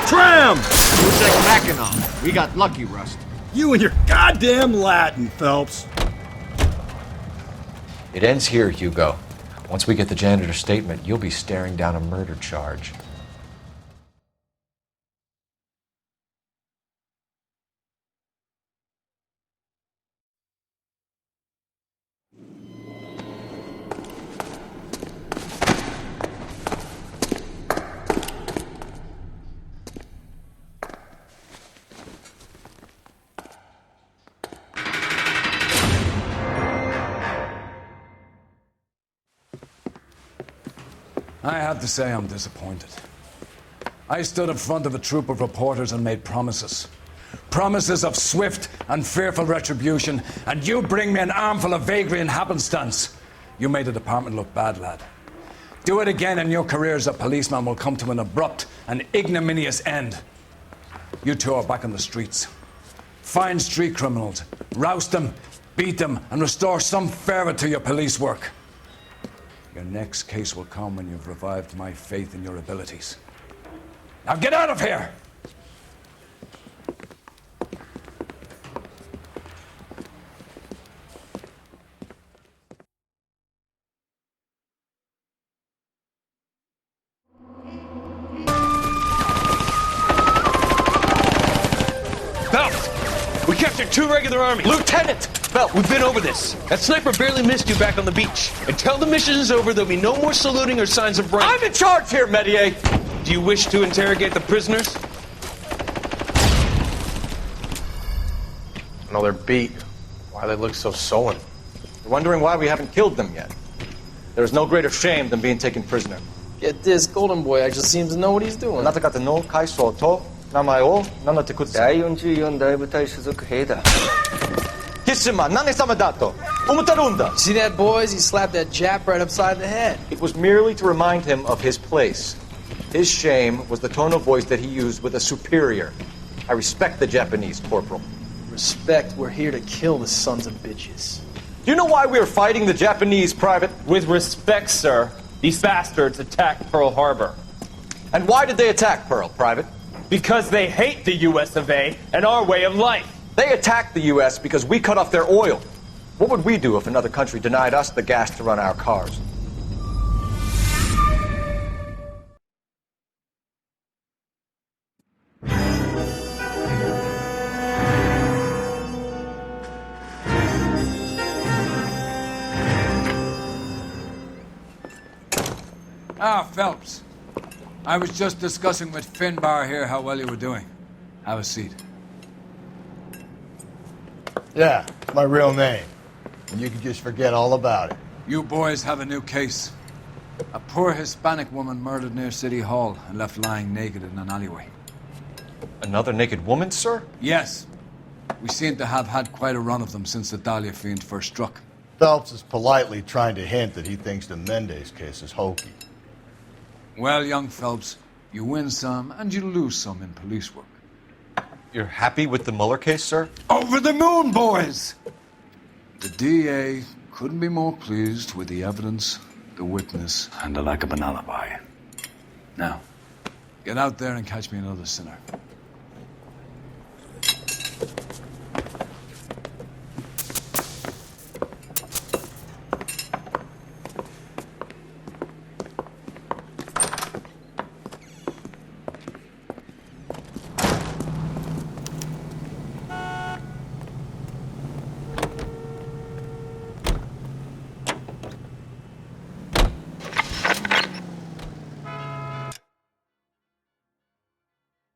Tram! Who's that Mackinac? We got lucky, Rust. You and your goddamn Latin, Phelps. It ends here, Hugo. Once we get the janitor's statement, you'll be staring down a murder charge. I have to say I'm disappointed. I stood in front of a troop of reporters and made promises. Promises of swift and fearful retribution, and you bring me an armful of vagary and happenstance. You made the department look bad, lad. Do it again and your career as a policeman will come to an abrupt and ignominious end. You two are back on the streets. Find street criminals, roust them, beat them, and restore some fervor to your police work. Your next case will come when you've revived my faith in your abilities. Now get out of here! Phelps! We captured 2 regular army. Lieutenant! Phelps, we've been over this. That sniper barely missed you back on the beach. Until the mission is over, there'll be no more saluting or signs of rank. I'm in charge here, Medier! Do you wish to interrogate the prisoners? No, they're beat. Why they look so sullen? You're wondering why we haven't killed them yet. There's no greater shame than being taken prisoner. Get this, Golden Boy, I just seems to know what he's doing. あなた方の階層と名前を名乗ってください。第44大部隊所属兵だ。 See that, boys? He slapped that Jap right upside the head. It was merely to remind him of his place. His shame was the tone of voice that he used with a superior. I respect the Japanese, Corporal. Respect, we're here to kill the sons of bitches. Do you know why we are fighting the Japanese, Private? With respect, sir, these bastards attacked Pearl Harbor. And why did they attack Pearl, Private? Because they hate the US of A and our way of life. They attacked the U.S. because we cut off their oil. What would we do if another country denied us the gas to run our cars? Ah, Phelps. I was just discussing with Finbar here how well you were doing. Have a seat. Yeah, it's my real name. And you can just forget all about it. You boys have a new case. A poor Hispanic woman murdered near City Hall and left lying naked in an alleyway. Another naked woman, sir? Yes. We seem to have had quite a run of them since the Dahlia fiend first struck. Phelps is politely trying to hint that he thinks the Mendez case is hokey. Well, young Phelps, you win some and you lose some in police work. You're happy with the Mueller case, sir? Over the moon, boys! The DA couldn't be more pleased with the evidence, the witness, and the lack of an alibi. Now, get out there and catch me another sinner.